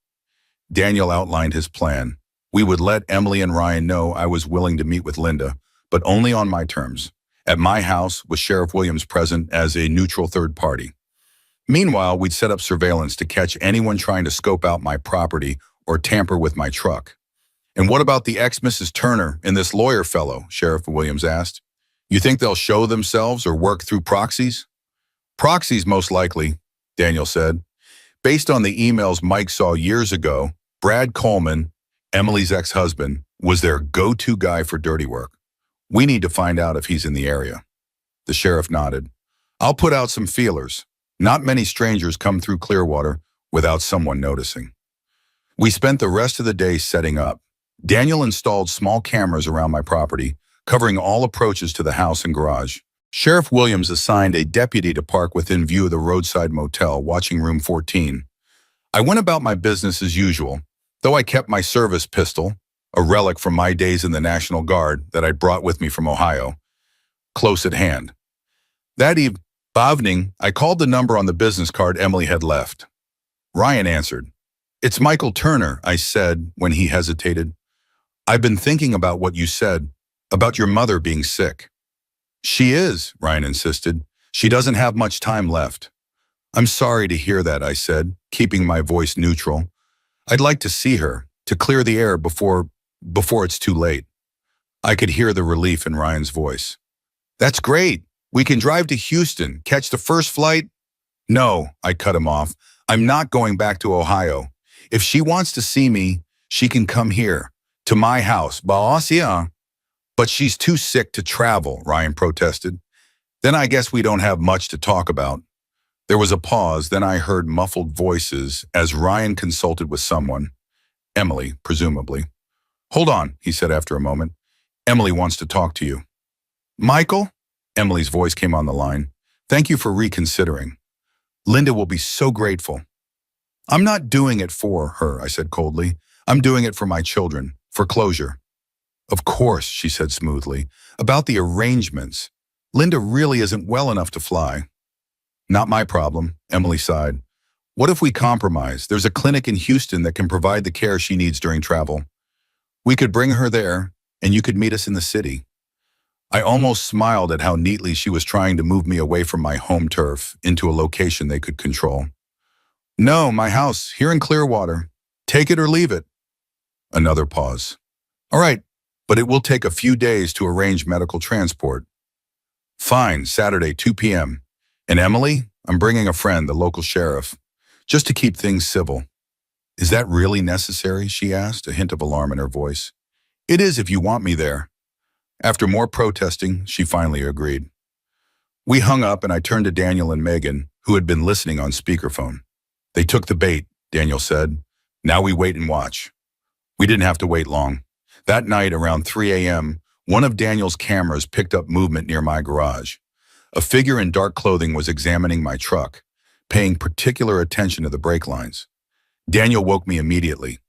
Daniel outlined his plan. We would let Emily and Ryan know I was willing to meet with Linda, but only on my terms, at my house with Sheriff Williams present as a neutral third party. Meanwhile, we'd set up surveillance to catch anyone trying to scope out my property or tamper with my truck. And what about the ex-Mrs. Turner and this lawyer fellow? Sheriff Williams asked. You think they'll show themselves or work through proxies? Proxies, most likely, Daniel said. Based on the emails Mike saw years ago, Brad Coleman, Emily's ex-husband, was their go-to guy for dirty work. We need to find out if he's in the area. The sheriff nodded. I'll put out some feelers. Not many strangers come through Clearwater without someone noticing. We spent the rest of the day setting up. Daniel installed small cameras around my property, covering all approaches to the house and garage. Sheriff Williams assigned a deputy to park within view of the roadside motel, watching room 14. I went about my business as usual, though I kept my service pistol, a relic from my days in the National Guard that I'd brought with me from Ohio, close at hand. That evening, I called the number on the business card Emily had left. Ryan answered. It's Michael Turner, I said when he hesitated. I've been thinking about what you said, about your mother being sick. She is, Ryan insisted. She doesn't have much time left. I'm sorry to hear that, I said, keeping my voice neutral. I'd like to see her, to clear the air before it's too late. I could hear the relief in Ryan's voice. That's great. We can drive to Houston, catch the first flight. No, I cut him off. I'm not going back to Ohio. If she wants to see me, she can come here, to my house. But she's too sick to travel, Ryan protested. Then I guess we don't have much to talk about. There was a pause, then I heard muffled voices as Ryan consulted with someone. Emily, presumably. Hold on, he said after a moment. Emily wants to talk to you. Michael? Emily's voice came on the line. Thank you for reconsidering. Linda will be so grateful. I'm not doing it for her, I said coldly. I'm doing it for my children, for closure. Of course, she said smoothly. About the arrangements. Linda really isn't well enough to fly. Not my problem, Emily sighed. What if we compromise? There's a clinic in Houston that can provide the care she needs during travel. We could bring her there, and you could meet us in the city. I almost smiled at how neatly she was trying to move me away from my home turf into a location they could control. No, my house, here in Clearwater. Take it or leave it. Another pause. All right, but it will take a few days to arrange medical transport. Fine, Saturday, 2 p.m. And Emily, I'm bringing a friend, the local sheriff, just to keep things civil. Is that really necessary? She asked, a hint of alarm in her voice. It is if you want me there. After more protesting, she finally agreed. We hung up and I turned to Daniel and Megan, who had been listening on speakerphone. They took the bait, Daniel said. Now we wait and watch. We didn't have to wait long. That night, around 3 a.m., one of Daniel's cameras picked up movement near my garage. A figure in dark clothing was examining my truck, paying particular attention to the brake lines. Daniel woke me immediately.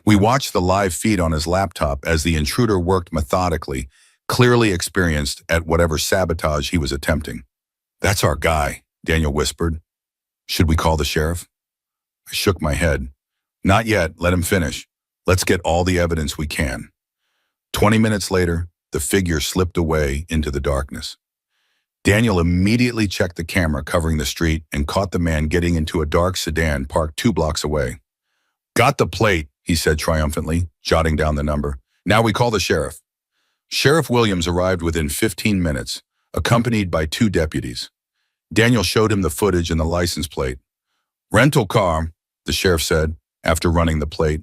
We watched the live feed on his laptop as the intruder worked methodically, clearly experienced at whatever sabotage he was attempting. That's our guy, Daniel whispered. Should we call the sheriff? I shook my head. Not yet, let him finish. Let's get all the evidence we can. 20 minutes later, the figure slipped away into the darkness. Daniel immediately checked the camera covering the street and caught the man getting into a dark sedan parked 2 blocks away. Got the plate, he said triumphantly, jotting down the number. Now we call the sheriff. Sheriff Williams arrived within 15 minutes, accompanied by 2 deputies. Daniel showed him the footage and the license plate. Rental car, the sheriff said, after running the plate.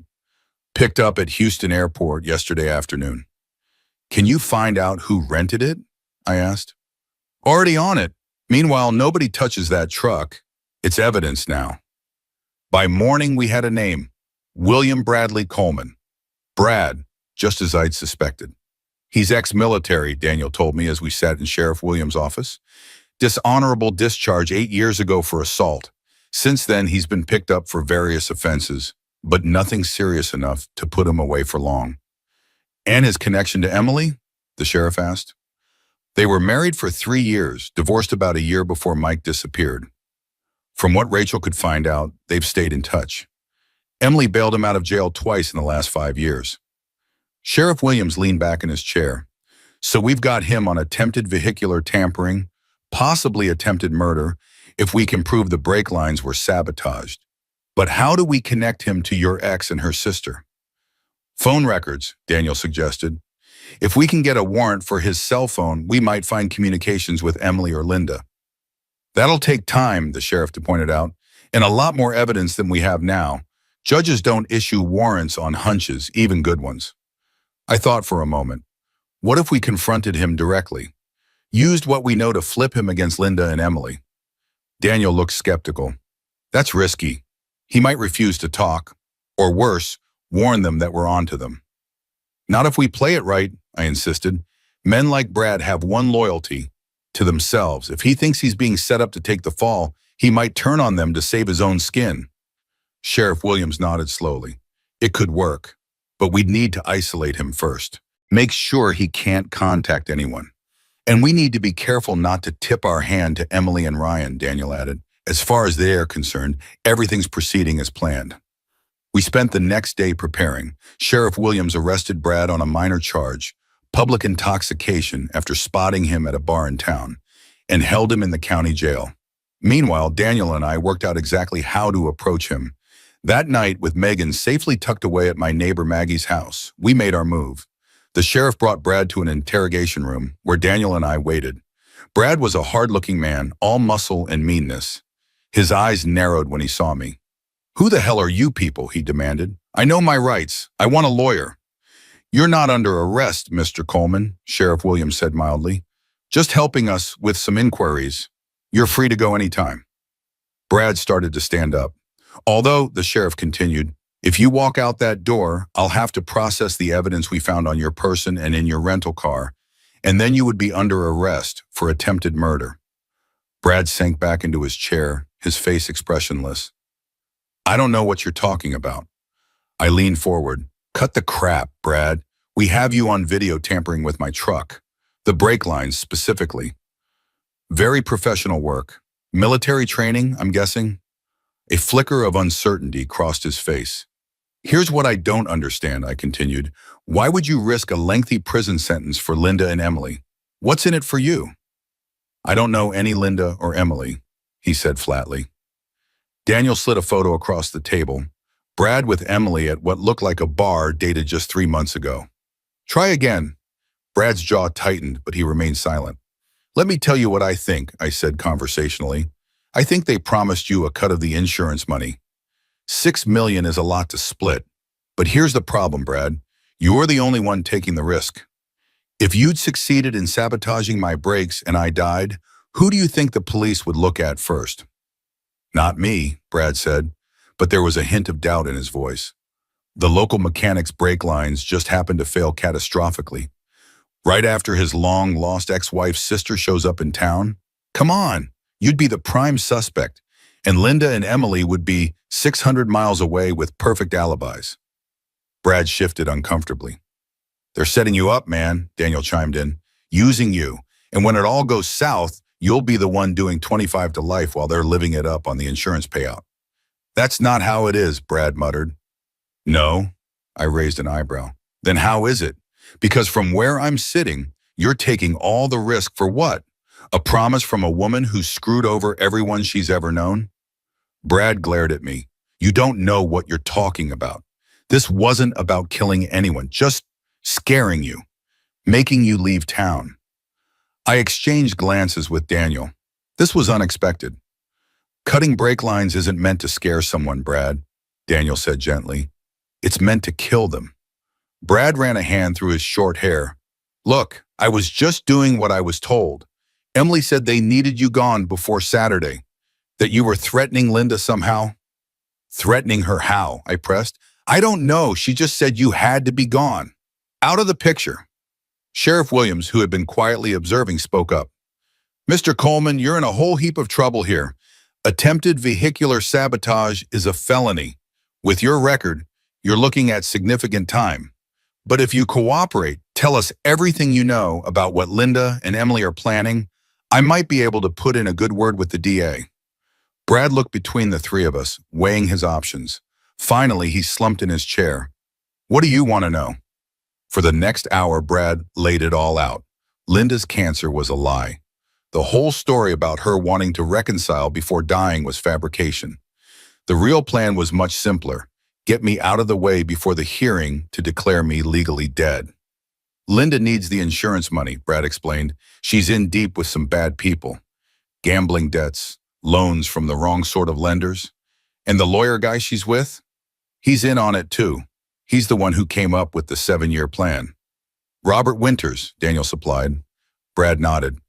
Picked up at Houston Airport yesterday afternoon. Can you find out who rented it? I asked. Already on it. Meanwhile, nobody touches that truck. It's evidence now. By morning, we had a name. William Bradley Coleman. Brad, just as I'd suspected. He's ex-military, Daniel told me as we sat in Sheriff Williams' office. Dishonorable discharge 8 years ago for assault. Since then, he's been picked up for various offenses, but nothing serious enough to put him away for long. And his connection to Emily? The sheriff asked. They were married for 3 years, divorced about a year before Mike disappeared. From what Rachel could find out, they've stayed in touch. Emily bailed him out of jail twice in the last 5 years. Sheriff Williams leaned back in his chair. So we've got him on attempted vehicular tampering, possibly attempted murder, if we can prove the brake lines were sabotaged. But how do we connect him to your ex and her sister? Phone records, Daniel suggested. If we can get a warrant for his cell phone, we might find communications with Emily or Linda. That'll take time, the sheriff pointed out, and a lot more evidence than we have now. Judges don't issue warrants on hunches, even good ones. I thought for a moment. What if we confronted him directly? Used what we know to flip him against Linda and Emily? Daniel looked skeptical. That's risky. He might refuse to talk, or worse, warn them that we're onto them. Not if we play it right, I insisted. Men like Brad have one loyalty, to themselves. If he thinks he's being set up to take the fall, he might turn on them to save his own skin. Sheriff Williams nodded slowly. It could work, but we'd need to isolate him first. Make sure he can't contact anyone. And we need to be careful not to tip our hand to Emily and Ryan, Daniel added. As far as they are concerned, everything's proceeding as planned. We spent the next day preparing. Sheriff Williams arrested Brad on a minor charge, public intoxication, after spotting him at a bar in town, and held him in the county jail. Meanwhile, Daniel and I worked out exactly how to approach him. That night, with Megan safely tucked away at my neighbor Maggie's house, we made our move. The sheriff brought Brad to an interrogation room where Daniel and I waited. Brad was a hard-looking man, all muscle and meanness. His eyes narrowed when he saw me. Who the hell are you people? He demanded. I know my rights. I want a lawyer. You're not under arrest, Mr. Coleman, Sheriff Williams said mildly. Just helping us with some inquiries. You're free to go anytime. Brad started to stand up. Although, the sheriff continued, if you walk out that door, I'll have to process the evidence we found on your person and in your rental car, and then you would be under arrest for attempted murder. Brad sank back into his chair, his face expressionless. I don't know what you're talking about. I leaned forward. Cut the crap, Brad. We have you on video tampering with my truck. The brake lines, specifically. Very professional work. Military training, I'm guessing? A flicker of uncertainty crossed his face. Here's what I don't understand, I continued. Why would you risk a lengthy prison sentence for Linda and Emily? What's in it for you? I don't know any Linda or Emily, he said flatly. Daniel slid a photo across the table. Brad with Emily at what looked like a bar dated just 3 months ago. Try again. Brad's jaw tightened, but he remained silent. Let me tell you what I think, I said conversationally. I think they promised you a cut of the insurance money. $6 million is a lot to split. But here's the problem, Brad. You're the only one taking the risk. If you'd succeeded in sabotaging my brakes and I died, who do you think the police would look at first? Not me, Brad said, but there was a hint of doubt in his voice. The local mechanic's brake lines just happened to fail catastrophically. Right after his long-lost ex-wife's sister shows up in town? Come on, you'd be the prime suspect, and Linda and Emily would be 600 miles away with perfect alibis. Brad shifted uncomfortably. They're setting you up, man, Daniel chimed in, using you, and when it all goes south, you'll be the one doing 25 to life while they're living it up on the insurance payout. That's not how it is, Brad muttered. No, I raised an eyebrow. Then how is it? Because from where I'm sitting, you're taking all the risk for what? A promise from a woman who's screwed over everyone she's ever known? Brad glared at me. You don't know what you're talking about. This wasn't about killing anyone, just scaring you, making you leave town. I exchanged glances with Daniel. This was unexpected. Cutting brake lines isn't meant to scare someone, Brad, Daniel said gently. It's meant to kill them. Brad ran a hand through his short hair. Look, I was just doing what I was told. Emily said they needed you gone before Saturday, that you were threatening Linda somehow. Threatening her how? I pressed. I don't know. She just said you had to be gone. Out of the picture. Sheriff Williams, who had been quietly observing, spoke up. Mr. Coleman, you're in a whole heap of trouble here. Attempted vehicular sabotage is a felony. With your record, you're looking at significant time. But if you cooperate, tell us everything you know about what Linda and Emily are planning, I might be able to put in a good word with the DA. Brad looked between the three of us, weighing his options. Finally, he slumped in his chair. What do you want to know? For the next hour, Brad laid it all out. Linda's cancer was a lie. The whole story about her wanting to reconcile before dying was fabrication. The real plan was much simpler. Get me out of the way before the hearing to declare me legally dead. Linda needs the insurance money, Brad explained. She's in deep with some bad people. Gambling debts, loans from the wrong sort of lenders. And the lawyer guy she's with? He's in on it too. He's the one who came up with the 7-year plan. Robert Winters, Daniel supplied. Brad nodded.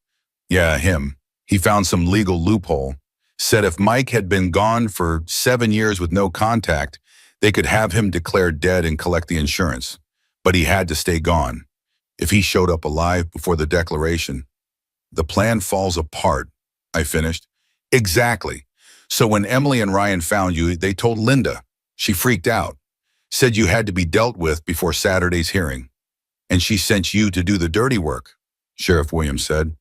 Yeah, him. He found some legal loophole. Said if Mike had been gone for 7 years with no contact, they could have him declared dead and collect the insurance. But he had to stay gone. If he showed up alive before the declaration, the plan falls apart, I finished. Exactly. So when Emily and Ryan found you, they told Linda. She freaked out. Said you had to be dealt with before Saturday's hearing. And she sent you to do the dirty work, Sheriff Williams said.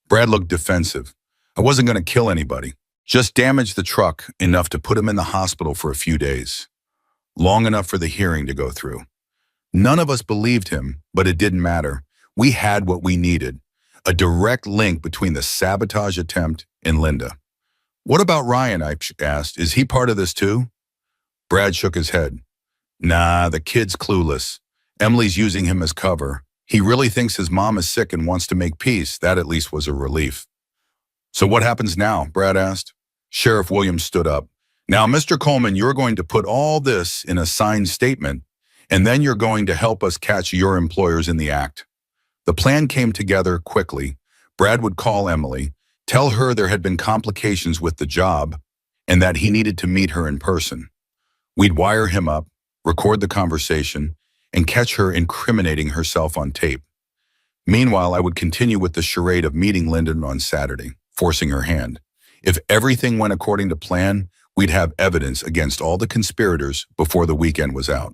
Brad looked defensive. I wasn't going to kill anybody. Just damage the truck enough to put him in the hospital for a few days. Long enough for the hearing to go through. None of us believed him, but it didn't matter. We had what we needed. A direct link between the sabotage attempt and Linda. What about Ryan, I asked. Is he part of this too? Brad shook his head. Nah, the kid's clueless. Emily's using him as cover. He really thinks his mom is sick and wants to make peace. That at least was a relief. So what happens now? Brad asked. Sheriff Williams stood up. Now, Mr. Coleman, you're going to put all this in a signed statement, and then you're going to help us catch your employers in the act. The plan came together quickly. Brad would call Emily, tell her there had been complications with the job, and that he needed to meet her in person. We'd wire him up, record the conversation, and catch her incriminating herself on tape. Meanwhile, I would continue with the charade of meeting Lyndon on Saturday, forcing her hand. If everything went according to plan, we'd have evidence against all the conspirators before the weekend was out.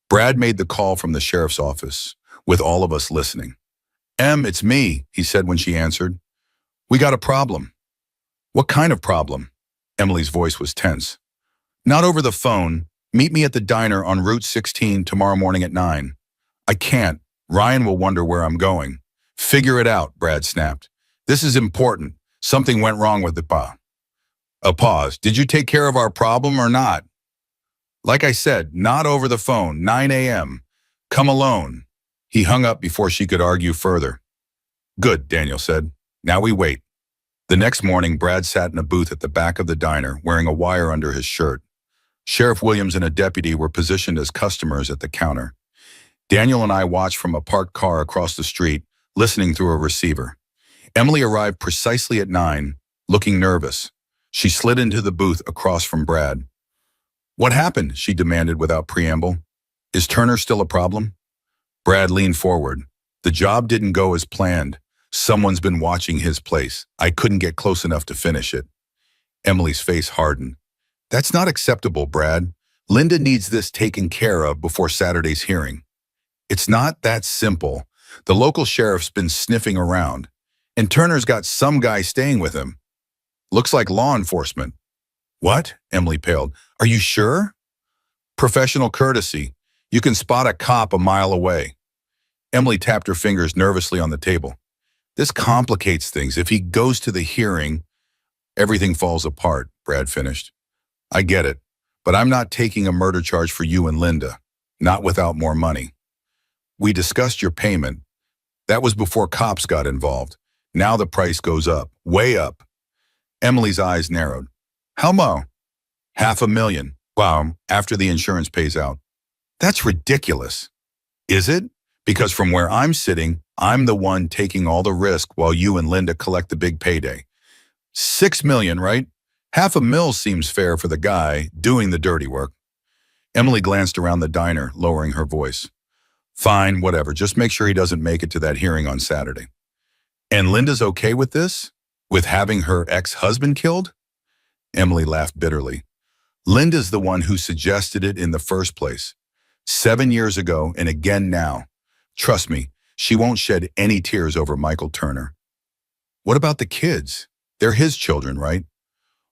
Brad made the call from the sheriff's office, with all of us listening. It's me, he said when she answered. We got a problem. What kind of problem? Emily's voice was tense. Not over the phone. Meet me at the diner on Route 16 tomorrow morning at 9. I can't. Ryan will wonder where I'm going. Figure it out, Brad snapped. This is important. Something went wrong with the pa. A pause. Did you take care of our problem or not? Like I said, not over the phone, 9 a.m. Come alone. He hung up before she could argue further. Good, Daniel said. Now we wait. The next morning, Brad sat in a booth at the back of the diner, wearing a wire under his shirt. Sheriff Williams and a deputy were positioned as customers at the counter. Daniel and I watched from a parked car across the street, listening through a receiver. Emily arrived precisely at 9, looking nervous. She slid into the booth across from Brad. What happened? She demanded without preamble. Is Turner still a problem? Brad leaned forward. The job didn't go as planned. Someone's been watching his place. I couldn't get close enough to finish it. Emily's face hardened. That's not acceptable, Brad. Linda needs this taken care of before Saturday's hearing. It's not that simple. The local sheriff's been sniffing around, and Turner's got some guy staying with him. Looks like law enforcement. What? Emily paled. Are you sure? Professional courtesy. You can spot a cop a mile away. Emily tapped her fingers nervously on the table. This complicates things. If he goes to the hearing, everything falls apart, Brad finished. I get it, but I'm not taking a murder charge for you and Linda, not without more money. We discussed your payment. That was before cops got involved. Now the price goes up, way up. Emily's eyes narrowed. How much? $500,000. Wow, after the insurance pays out. That's ridiculous. Is it? Because from where I'm sitting, I'm the one taking all the risk while you and Linda collect the big payday. $6 million, right? $500,000 seems fair for the guy doing the dirty work. Emily glanced around the diner, lowering her voice. Fine, whatever. Just make sure he doesn't make it to that hearing on Saturday. And Linda's okay with this? With having her ex-husband killed? Emily laughed bitterly. Linda's the one who suggested it in the first place. 7 years ago and again now. Trust me, she won't shed any tears over Michael Turner. What about the kids? They're his children, right?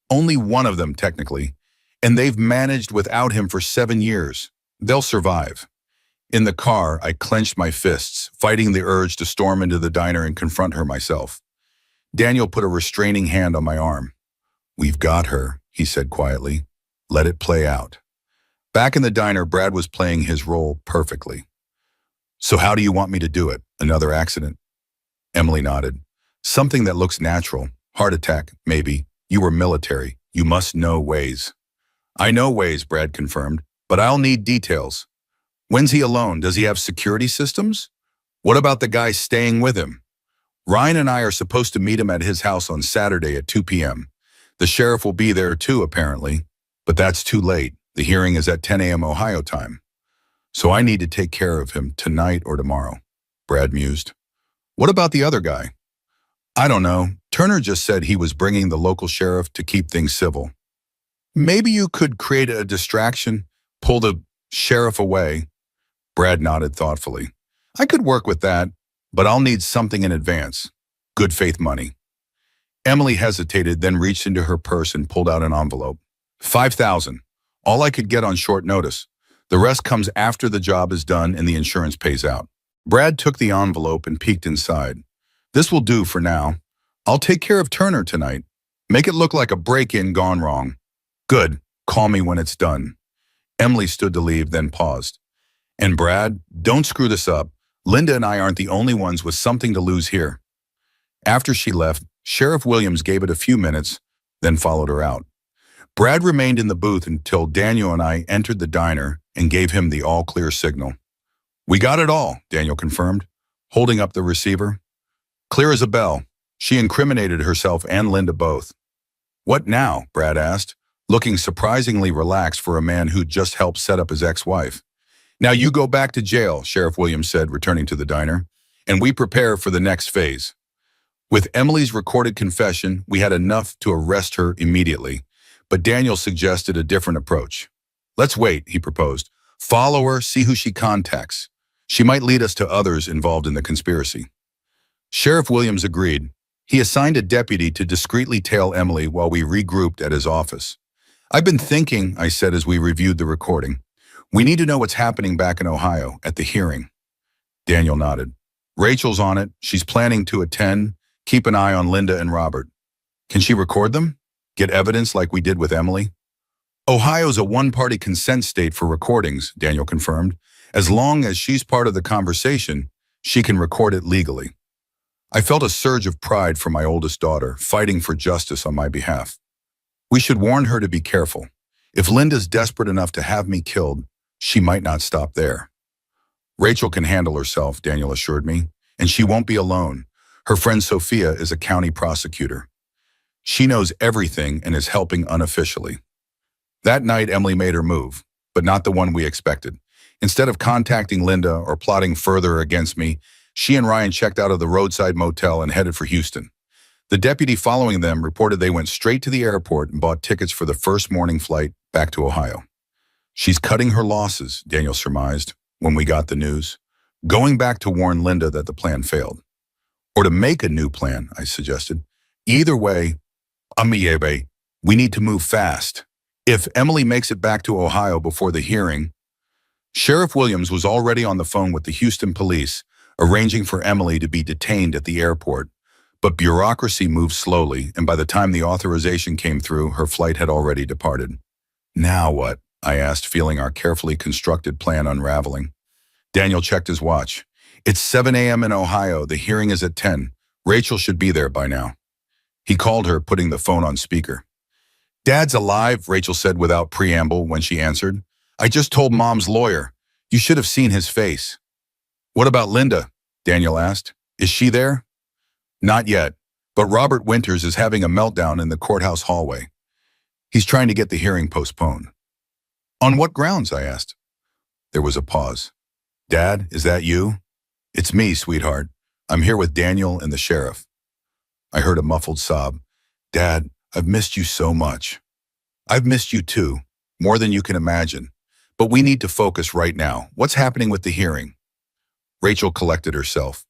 Only one of them, technically, and they've managed without him for 7 years. They'll survive. In the car, I clenched my fists, fighting the urge to storm into the diner and confront her myself. Daniel put a restraining hand on my arm. We've got her, he said quietly. Let it play out. Back in the diner, Brad was playing his role perfectly. So how do you want me to do it? Another accident? Emily nodded. Something that looks natural. Heart attack, maybe. You were military. You must know ways. I know ways, Brad confirmed, but I'll need details. When's he alone? Does he have security systems? What about the guy staying with him? Ryan and I are supposed to meet him at his house on Saturday at 2 p.m. The sheriff will be there too, apparently, but that's too late. The hearing is at 10 a.m. Ohio time. So I need to take care of him tonight or tomorrow, Brad mused. What about the other guy? I don't know. Turner just said he was bringing the local sheriff to keep things civil. Maybe you could create a distraction, pull the sheriff away. Brad nodded thoughtfully. I could work with that, but I'll need something in advance. Good faith money. Emily hesitated, then reached into her purse and pulled out an envelope. $5,000. All I could get on short notice. The rest comes after the job is done and the insurance pays out. Brad took the envelope and peeked inside. This will do for now. I'll take care of Turner tonight. Make it look like a break-in gone wrong. Good. Call me when it's done. Emily stood to leave, then paused. And Brad, don't screw this up. Linda and I aren't the only ones with something to lose here. After she left, Sheriff Williams gave it a few minutes, then followed her out. Brad remained in the booth until Daniel and I entered the diner and gave him the all-clear signal. We got it all, Daniel confirmed, holding up the receiver. Clear as a bell. She incriminated herself and Linda both. What now? Brad asked, looking surprisingly relaxed for a man who'd just helped set up his ex-wife. Now you go back to jail, Sheriff Williams said, returning to the diner, and we prepare for the next phase. With Emily's recorded confession, we had enough to arrest her immediately, but Daniel suggested a different approach. Let's wait, he proposed. Follow her, see who she contacts. She might lead us to others involved in the conspiracy. Sheriff Williams agreed. He assigned a deputy to discreetly tail Emily while we regrouped at his office. I've been thinking, I said as we reviewed the recording. We need to know what's happening back in Ohio at the hearing. Daniel nodded. Rachel's on it. She's planning to attend. Keep an eye on Linda and Robert. Can she record them? Get evidence like we did with Emily? Ohio's a one-party consent state for recordings, Daniel confirmed. As long as she's part of the conversation, she can record it legally. I felt a surge of pride for my oldest daughter, fighting for justice on my behalf. We should warn her to be careful. If Linda's desperate enough to have me killed, she might not stop there. Rachel can handle herself, Daniel assured me, and she won't be alone. Her friend Sophia is a county prosecutor. She knows everything and is helping unofficially. That night, Emily made her move, but not the one we expected. Instead of contacting Linda or plotting further against me, she and Ryan checked out of the roadside motel and headed for Houston. The deputy following them reported they went straight to the airport and bought tickets for the first morning flight back to Ohio. She's cutting her losses, Daniel surmised, when we got the news. Going back to warn Linda that the plan failed. Or to make a new plan, I suggested. Either way, we need to move fast. If Emily makes it back to Ohio before the hearing, Sheriff Williams was already on the phone with the Houston police, arranging for Emily to be detained at the airport. But bureaucracy moved slowly, and by the time the authorization came through, her flight had already departed. Now what? I asked, feeling our carefully constructed plan unraveling. Daniel checked his watch. It's 7 a.m. in Ohio. The hearing is at 10. Rachel should be there by now. He called her, putting the phone on speaker. Dad's alive, Rachel said without preamble when she answered. I just told Mom's lawyer. You should have seen his face. What about Linda? Daniel asked. Is she there? Not yet, but Robert Winters is having a meltdown in the courthouse hallway. He's trying to get the hearing postponed. On what grounds? I asked. There was a pause. Dad, is that you? It's me, sweetheart. I'm here with Daniel and the sheriff. I heard a muffled sob. Dad, I've missed you so much. I've missed you too, more than you can imagine. But we need to focus right now. What's happening with the hearing? Rachel collected herself.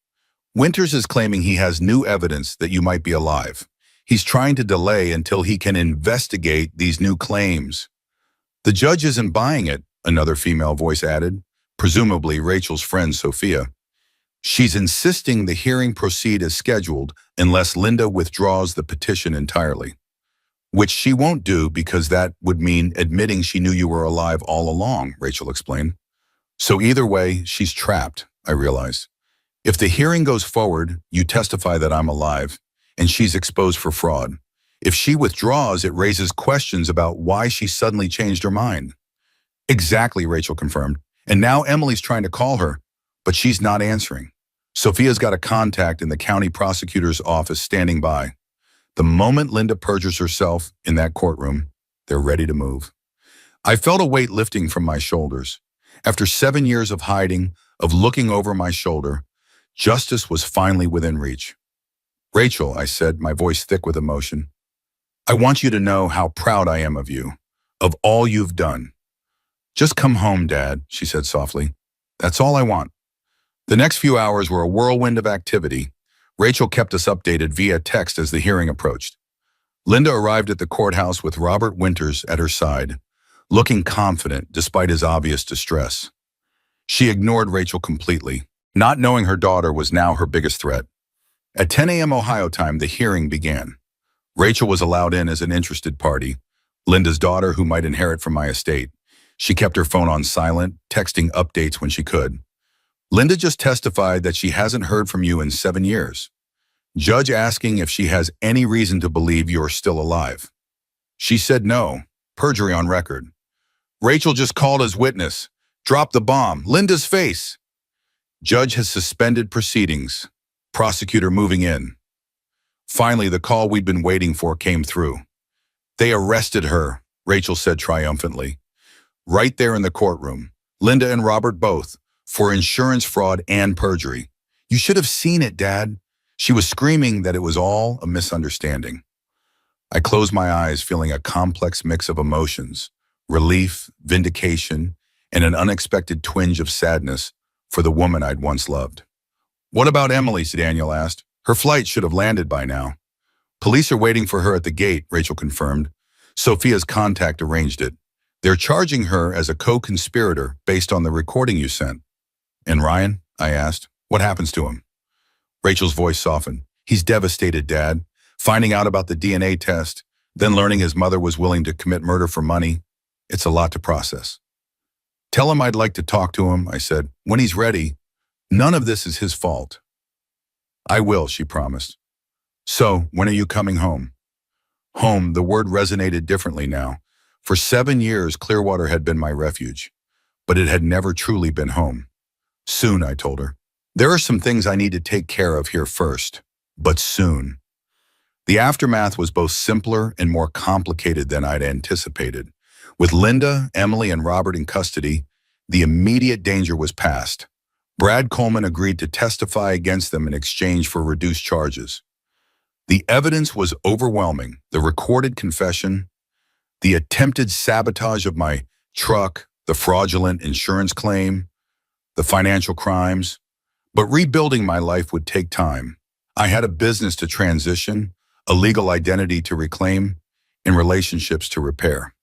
Winters is claiming he has new evidence that you might be alive. He's trying to delay until he can investigate these new claims. The judge isn't buying it, another female voice added, presumably Rachel's friend Sophia. She's insisting the hearing proceed as scheduled unless Linda withdraws the petition entirely. Which she won't do because that would mean admitting she knew you were alive all along, Rachel explained. So either way, she's trapped, I realized. If the hearing goes forward, you testify that I'm alive, and she's exposed for fraud. If she withdraws, it raises questions about why she suddenly changed her mind. Exactly, Rachel confirmed. And now Emily's trying to call her, but she's not answering. Sophia's got a contact in the county prosecutor's office standing by. The moment Linda perjures herself in that courtroom, they're ready to move. I felt a weight lifting from my shoulders. After 7 years of hiding, of looking over my shoulder, justice was finally within reach. Rachel, I said, my voice thick with emotion, I want you to know how proud I am of you, of all you've done. Just come home, Dad, she said softly. That's all I want. The next few hours were a whirlwind of activity. Rachel kept us updated via text as the hearing approached. Linda arrived at the courthouse with Robert Winters at her side, looking confident despite his obvious distress. She ignored Rachel completely, not knowing her daughter was now her biggest threat. At 10 a.m. Ohio time, the hearing began. Rachel was allowed in as an interested party, Linda's daughter who might inherit from my estate. She kept her phone on silent, texting updates when she could. Linda just testified that she hasn't heard from you in 7 years. Judge asking if she has any reason to believe you're still alive. She said no, perjury on record. Rachel just called as witness. Drop the bomb. Linda's face. Judge has suspended proceedings. Prosecutor moving in. Finally, the call we'd been waiting for came through. They arrested her, Rachel said triumphantly. Right there in the courtroom. Linda and Robert both, for insurance fraud and perjury. You should have seen it, Dad. She was screaming that it was all a misunderstanding. I closed my eyes, feeling a complex mix of emotions, relief, vindication, and an unexpected twinge of sadness for the woman I'd once loved. "What about Emily?" Daniel asked. "Her flight should have landed by now." "Police are waiting for her at the gate," Rachel confirmed. "Sophia's contact arranged it. They're charging her as a co-conspirator based on the recording you sent." "And Ryan?" I asked. "What happens to him?" Rachel's voice softened. "He's devastated, Dad. Finding out about the DNA test, then learning his mother was willing to commit murder for money. It's a lot to process." "Tell him I'd like to talk to him," I said. "When he's ready. None of this is his fault." "I will," she promised. "So, when are you coming home?" Home, the word resonated differently now. For 7 years, Clearwater had been my refuge, but it had never truly been home. "Soon," I told her. "There are some things I need to take care of here first, but soon." The aftermath was both simpler and more complicated than I'd anticipated. With Linda, Emily, and Robert in custody, the immediate danger was past. Brad Coleman agreed to testify against them in exchange for reduced charges. The evidence was overwhelming: the recorded confession, the attempted sabotage of my truck, the fraudulent insurance claim, the financial crimes. But rebuilding my life would take time. I had a business to transition, a legal identity to reclaim, and relationships to repair.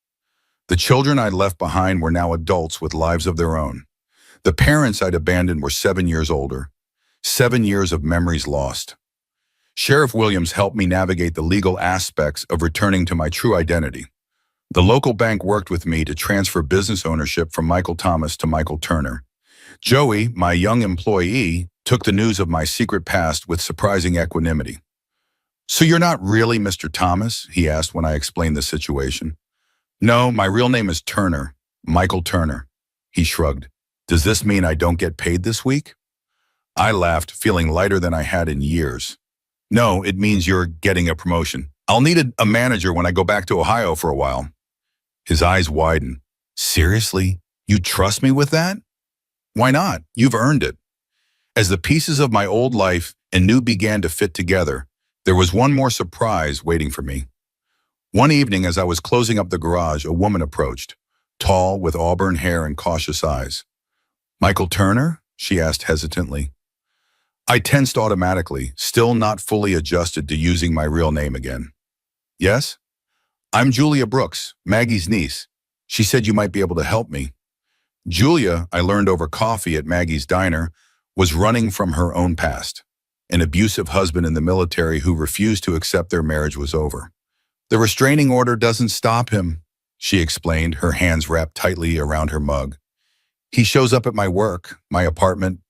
The children I'd left behind were now adults with lives of their own. The parents I'd abandoned were 7 years older. 7 years of memories lost. Sheriff Williams helped me navigate the legal aspects of returning to my true identity. The local bank worked with me to transfer business ownership from Michael Thomas to Michael Turner. Joey, my young employee, took the news of my secret past with surprising equanimity. "So you're not really Mr. Thomas?" he asked when I explained the situation. "No, my real name is Turner, Michael Turner." He shrugged. "Does this mean I don't get paid this week?" I laughed, feeling lighter than I had in years. "No, it means you're getting a promotion. I'll need a manager when I go back to Ohio for a while." His eyes widened. "Seriously? You trust me with that?" "Why not? You've earned it." As the pieces of my old life and new began to fit together, there was one more surprise waiting for me. One evening, as I was closing up the garage, a woman approached, tall, with auburn hair and cautious eyes. "Michael Turner?" she asked hesitantly. I tensed automatically, still not fully adjusted to using my real name again. "Yes? I'm Julia Brooks, Maggie's niece. She said you might be able to help me." Julia, I learned over coffee at Maggie's diner, was running from her own past. An abusive husband in the military who refused to accept their marriage was over. "The restraining order doesn't stop him," she explained, her hands wrapped tightly around her mug. "He shows up at my work, my apartment.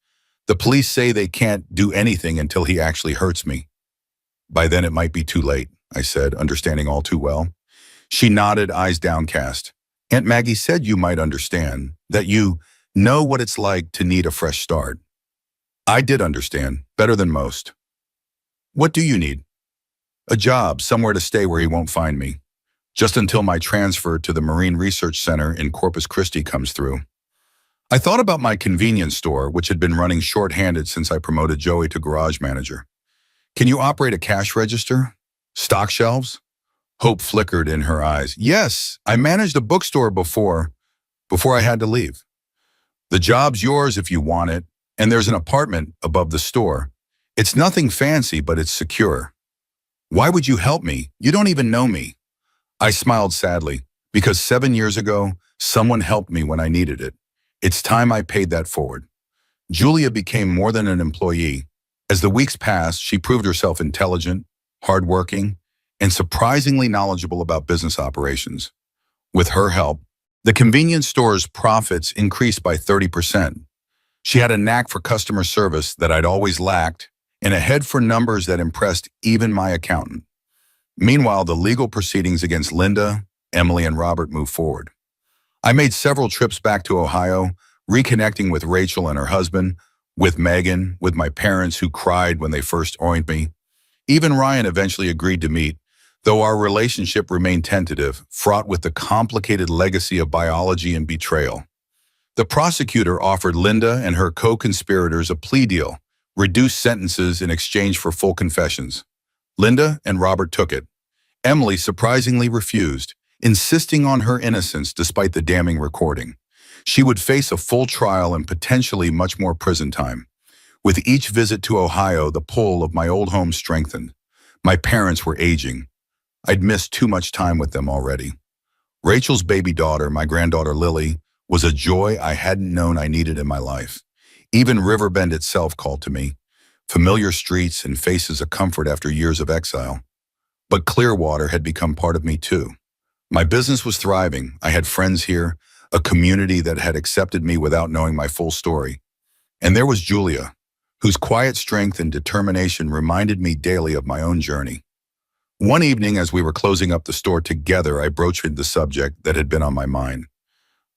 The police say they can't do anything until he actually hurts me." "By then it might be too late," I said, understanding all too well. She nodded, eyes downcast. "Aunt Maggie said you might understand, that you know what it's like to need a fresh start." I did understand, better than most. "What do you need?" "A job, somewhere to stay where he won't find me. Just until my transfer to the Marine Research Center in Corpus Christi comes through." I thought about my convenience store, which had been running short-handed since I promoted Joey to garage manager. "Can you operate a cash register? Stock shelves?" Hope flickered in her eyes. "Yes, I managed a bookstore before I had to leave." "The job's yours if you want it, and there's an apartment above the store. It's nothing fancy, but it's secure." "Why would you help me? You don't even know me." I smiled sadly, because 7 years ago, someone helped me when I needed it. It's time I paid that forward. Julia became more than an employee. As the weeks passed, she proved herself intelligent, hardworking, and surprisingly knowledgeable about business operations. With her help, the convenience store's profits increased by 30%. She had a knack for customer service that I'd always lacked, and a head for numbers that impressed even my accountant. Meanwhile, the legal proceedings against Linda, Emily, and Robert moved forward. I made several trips back to Ohio, reconnecting with Rachel and her husband, with Megan, with my parents who cried when they first joined me. Even Ryan eventually agreed to meet, though our relationship remained tentative, fraught with the complicated legacy of biology and betrayal. The prosecutor offered Linda and her co-conspirators a plea deal, reduced sentences in exchange for full confessions. Linda and Robert took it. Emily surprisingly refused, insisting on her innocence despite the damning recording. She would face a full trial and potentially much more prison time. With each visit to Ohio, the pull of my old home strengthened. My parents were aging. I'd missed too much time with them already. Rachel's baby daughter, my granddaughter Lily, was a joy I hadn't known I needed in my life. Even Riverbend itself called to me, familiar streets and faces a comfort after years of exile. But Clearwater had become part of me too. My business was thriving. I had friends here, a community that had accepted me without knowing my full story. And there was Julia, whose quiet strength and determination reminded me daily of my own journey. One evening, as we were closing up the store together, I broached the subject that had been on my mind.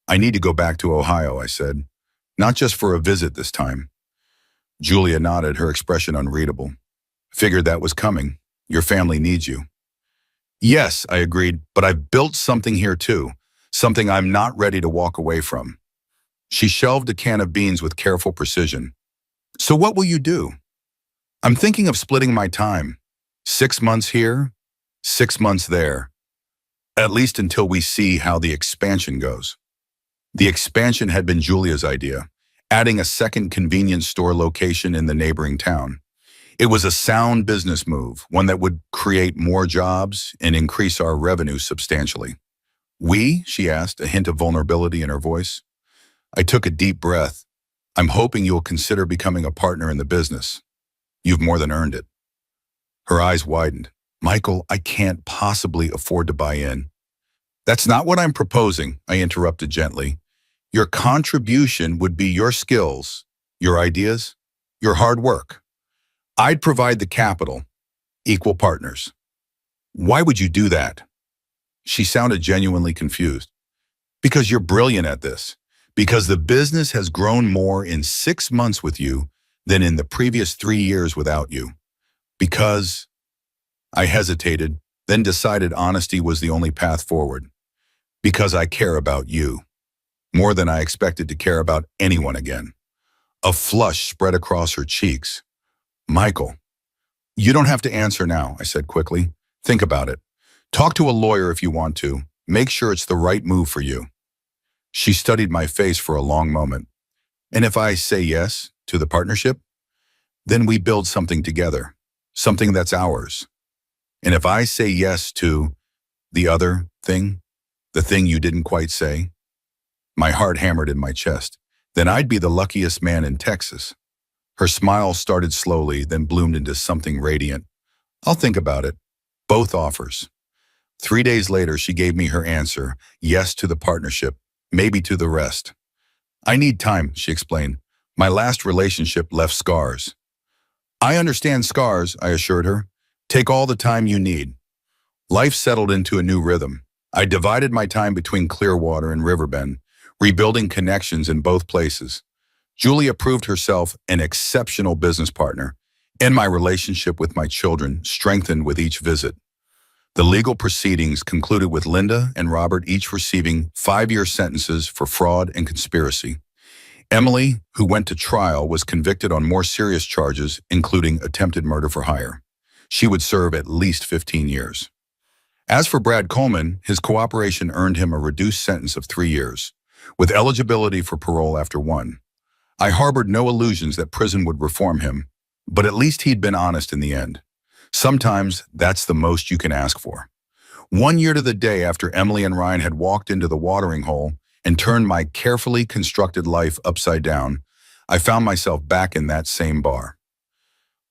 "I need to go back to Ohio," I said. "Not just for a visit this time." Julia nodded, her expression unreadable. "Figured that was coming. Your family needs you." "Yes," I agreed, "but I've built something here too, something I'm not ready to walk away from." She shelved a can of beans with careful precision. "So what will you do?" "I'm thinking of splitting my time. 6 months here, 6 months there. At least until we see how the expansion goes." The expansion had been Julia's idea, adding a second convenience store location in the neighboring town. It was a sound business move, one that would create more jobs and increase our revenue substantially. "We?" she asked, a hint of vulnerability in her voice. I took a deep breath. "I'm hoping you'll consider becoming a partner in the business. You've more than earned it." Her eyes widened. "Michael, I can't possibly afford to buy in." "That's not what I'm proposing," I interrupted gently. "Your contribution would be your skills, your ideas, your hard work. I'd provide the capital, equal partners." "Why would you do that?" She sounded genuinely confused. "Because you're brilliant at this. Because the business has grown more in 6 months with you than in the previous 3 years without you. Because—" I hesitated, then decided honesty was the only path forward. "Because I care about you. More than I expected to care about anyone again." A flush spread across her cheeks. "Michael." "You don't have to answer now," I said quickly. "Think about it. Talk to a lawyer if you want to. Make sure it's the right move for you." She studied my face for a long moment. "And if I say yes to the partnership? Then we build something together, something that's ours. And if I say yes to the other thing, the thing you didn't quite say?" My heart hammered in my chest. "Then I'd be the luckiest man in Texas." Her smile started slowly, then bloomed into something radiant. "I'll think about it. Both offers." 3 days later, she gave me her answer, yes to the partnership, maybe to the rest. "I need time," she explained. "My last relationship left scars." "I understand scars," I assured her. "Take all the time you need." Life settled into a new rhythm. I divided my time between Clearwater and Riverbend, rebuilding connections in both places. Julia proved herself an exceptional business partner, and my relationship with my children strengthened with each visit. The legal proceedings concluded with Linda and Robert each receiving 5-year sentences for fraud and conspiracy. Emily, who went to trial, was convicted on more serious charges, including attempted murder for hire. She would serve at least 15 years. As for Brad Coleman, his cooperation earned him a reduced sentence of 3 years, with eligibility for parole after 1. I harbored no illusions that prison would reform him, but at least he'd been honest in the end. Sometimes that's the most you can ask for. 1 year to the day after Emily and Ryan had walked into the watering hole and turned my carefully constructed life upside down, I found myself back in that same bar.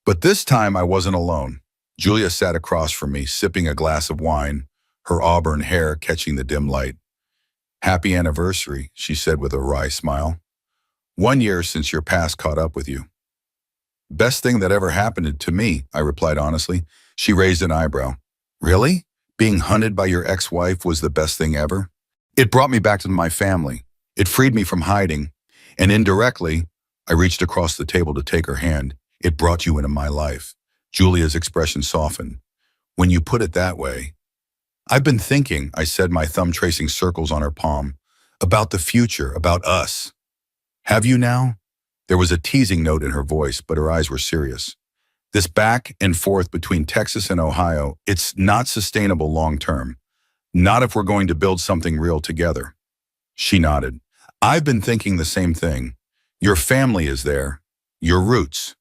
But this time I wasn't alone. Julia sat across from me, sipping a glass of wine, her auburn hair catching the dim light. "Happy anniversary," she said with a wry smile. 1 year since your past caught up with you." "Best thing that ever happened to me," I replied honestly. She raised an eyebrow. "Really? Being hunted by your ex-wife was the best thing ever?" "It brought me back to my family. It freed me from hiding. And indirectly," I reached across the table to take her hand, "it brought you into my life." Julia's expression softened. "When you put it that way." "I've been thinking," I said, my thumb tracing circles on her palm, "about the future, about us." "Have you now?" There was a teasing note in her voice, but her eyes were serious. This back and forth between Texas and Ohio, it's not sustainable long term. Not if we're going to build something real together. She nodded. I've been thinking the same thing. Your family is there, your roots.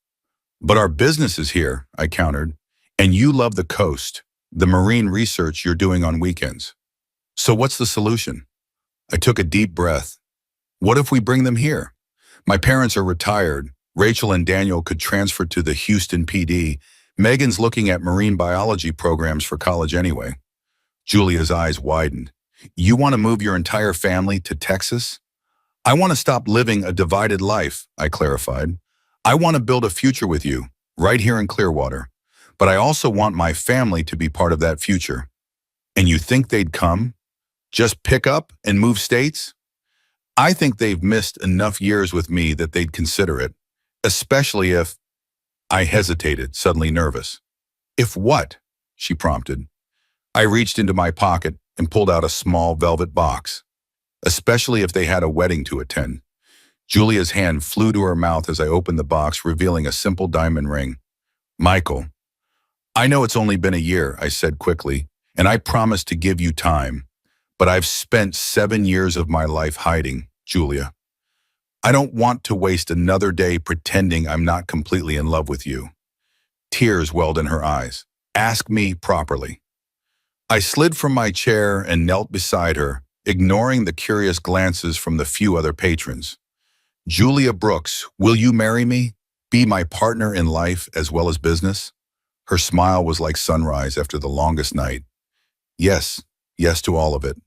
But our business is here, I countered, and you love the coast, the marine research you're doing on weekends. So what's the solution? I took a deep breath. What if we bring them here? My parents are retired. Rachel and Daniel could transfer to the Houston PD. Megan's looking at marine biology programs for college anyway. Julia's eyes widened. You want to move your entire family to Texas? I want to stop living a divided life, I clarified. I want to build a future with you, right here in Clearwater. But I also want my family to be part of that future. And you think they'd come? Just pick up and move states? I think they've missed enough years with me that they'd consider it, especially if... I hesitated, suddenly nervous. If what? She prompted. I reached into my pocket and pulled out a small velvet box, especially if they had a wedding to attend. Julia's hand flew to her mouth as I opened the box, revealing a simple diamond ring. Michael, I know it's only been a year, I said quickly, and I promise to give you time, but I've spent 7 years of my life hiding, Julia. I don't want to waste another day pretending I'm not completely in love with you. Tears welled in her eyes. Ask me properly. I slid from my chair and knelt beside her, ignoring the curious glances from the few other patrons. Julia Brooks, will you marry me? Be my partner in life as well as business? Her smile was like sunrise after the longest night. Yes, yes to all of it.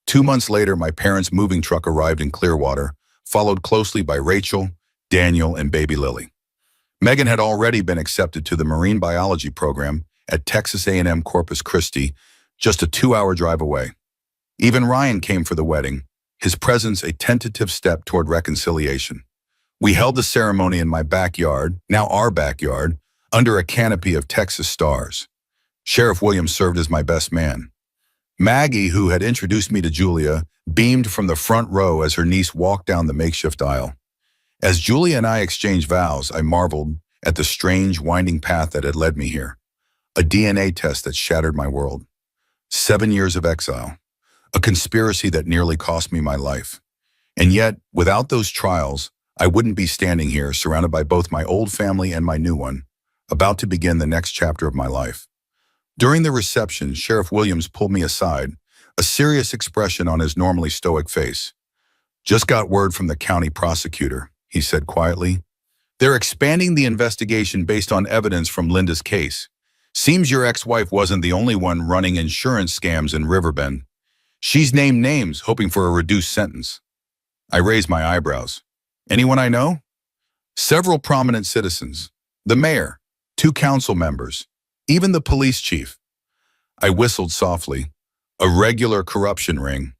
2 months later, my parents' moving truck arrived in Clearwater, followed closely by Rachel, Daniel, and baby Lily. Megan had already been accepted to the marine biology program at Texas A&M Corpus Christi, just a 2-hour drive away. Even Ryan came for the wedding, his presence a tentative step toward reconciliation. We held the ceremony in my backyard, now our backyard, under a canopy of Texas stars. Sheriff Williams served as my best man. Maggie, who had introduced me to Julia, beamed from the front row as her niece walked down the makeshift aisle. As Julia and I exchanged vows, I marveled at the strange, winding path that had led me here. A DNA test that shattered my world. 7 years of exile. A conspiracy that nearly cost me my life. And yet, without those trials, I wouldn't be standing here, surrounded by both my old family and my new one, about to begin the next chapter of my life. During the reception, Sheriff Williams pulled me aside, a serious expression on his normally stoic face. Just got word from the county prosecutor, he said quietly. They're expanding the investigation based on evidence from Linda's case. Seems your ex-wife wasn't the only one running insurance scams in Riverbend. She's named names, hoping for a reduced sentence. I raised my eyebrows. Anyone I know? Several prominent citizens. The mayor, 2 council members, even the police chief. I whistled softly. A regular corruption ring.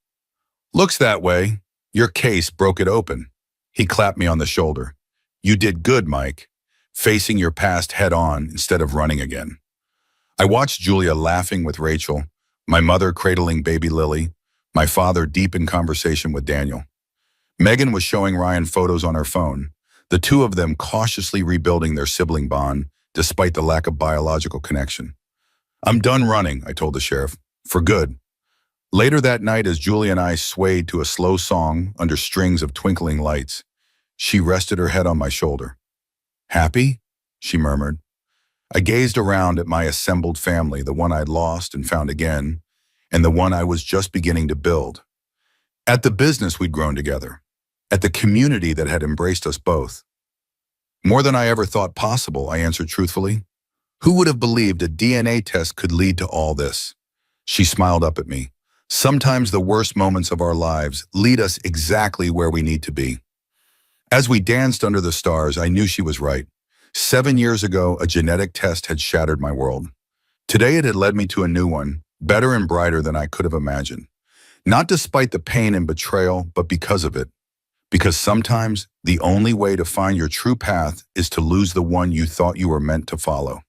Looks that way. Your case broke it open. He clapped me on the shoulder. You did good, Mike, facing your past head on instead of running again. I watched Julia laughing with Rachel, my mother cradling baby Lily, my father deep in conversation with Daniel. Megan was showing Ryan photos on her phone, the two of them cautiously rebuilding their sibling bond despite the lack of biological connection. I'm done running, I told the sheriff, for good. Later that night, as Julia and I swayed to a slow song under strings of twinkling lights, she rested her head on my shoulder. Happy? She murmured. I gazed around at my assembled family, the one I'd lost and found again, and the one I was just beginning to build. At the business we'd grown together, at the community that had embraced us both. More than I ever thought possible, I answered truthfully. Who would have believed a DNA test could lead to all this? She smiled up at me. Sometimes the worst moments of our lives lead us exactly where we need to be. As we danced under the stars, I knew she was right. 7 years ago, a genetic test had shattered my world. Today it had led me to a new one, better and brighter than I could have imagined. Not despite the pain and betrayal, but because of it. Because sometimes the only way to find your true path is to lose the one you thought you were meant to follow.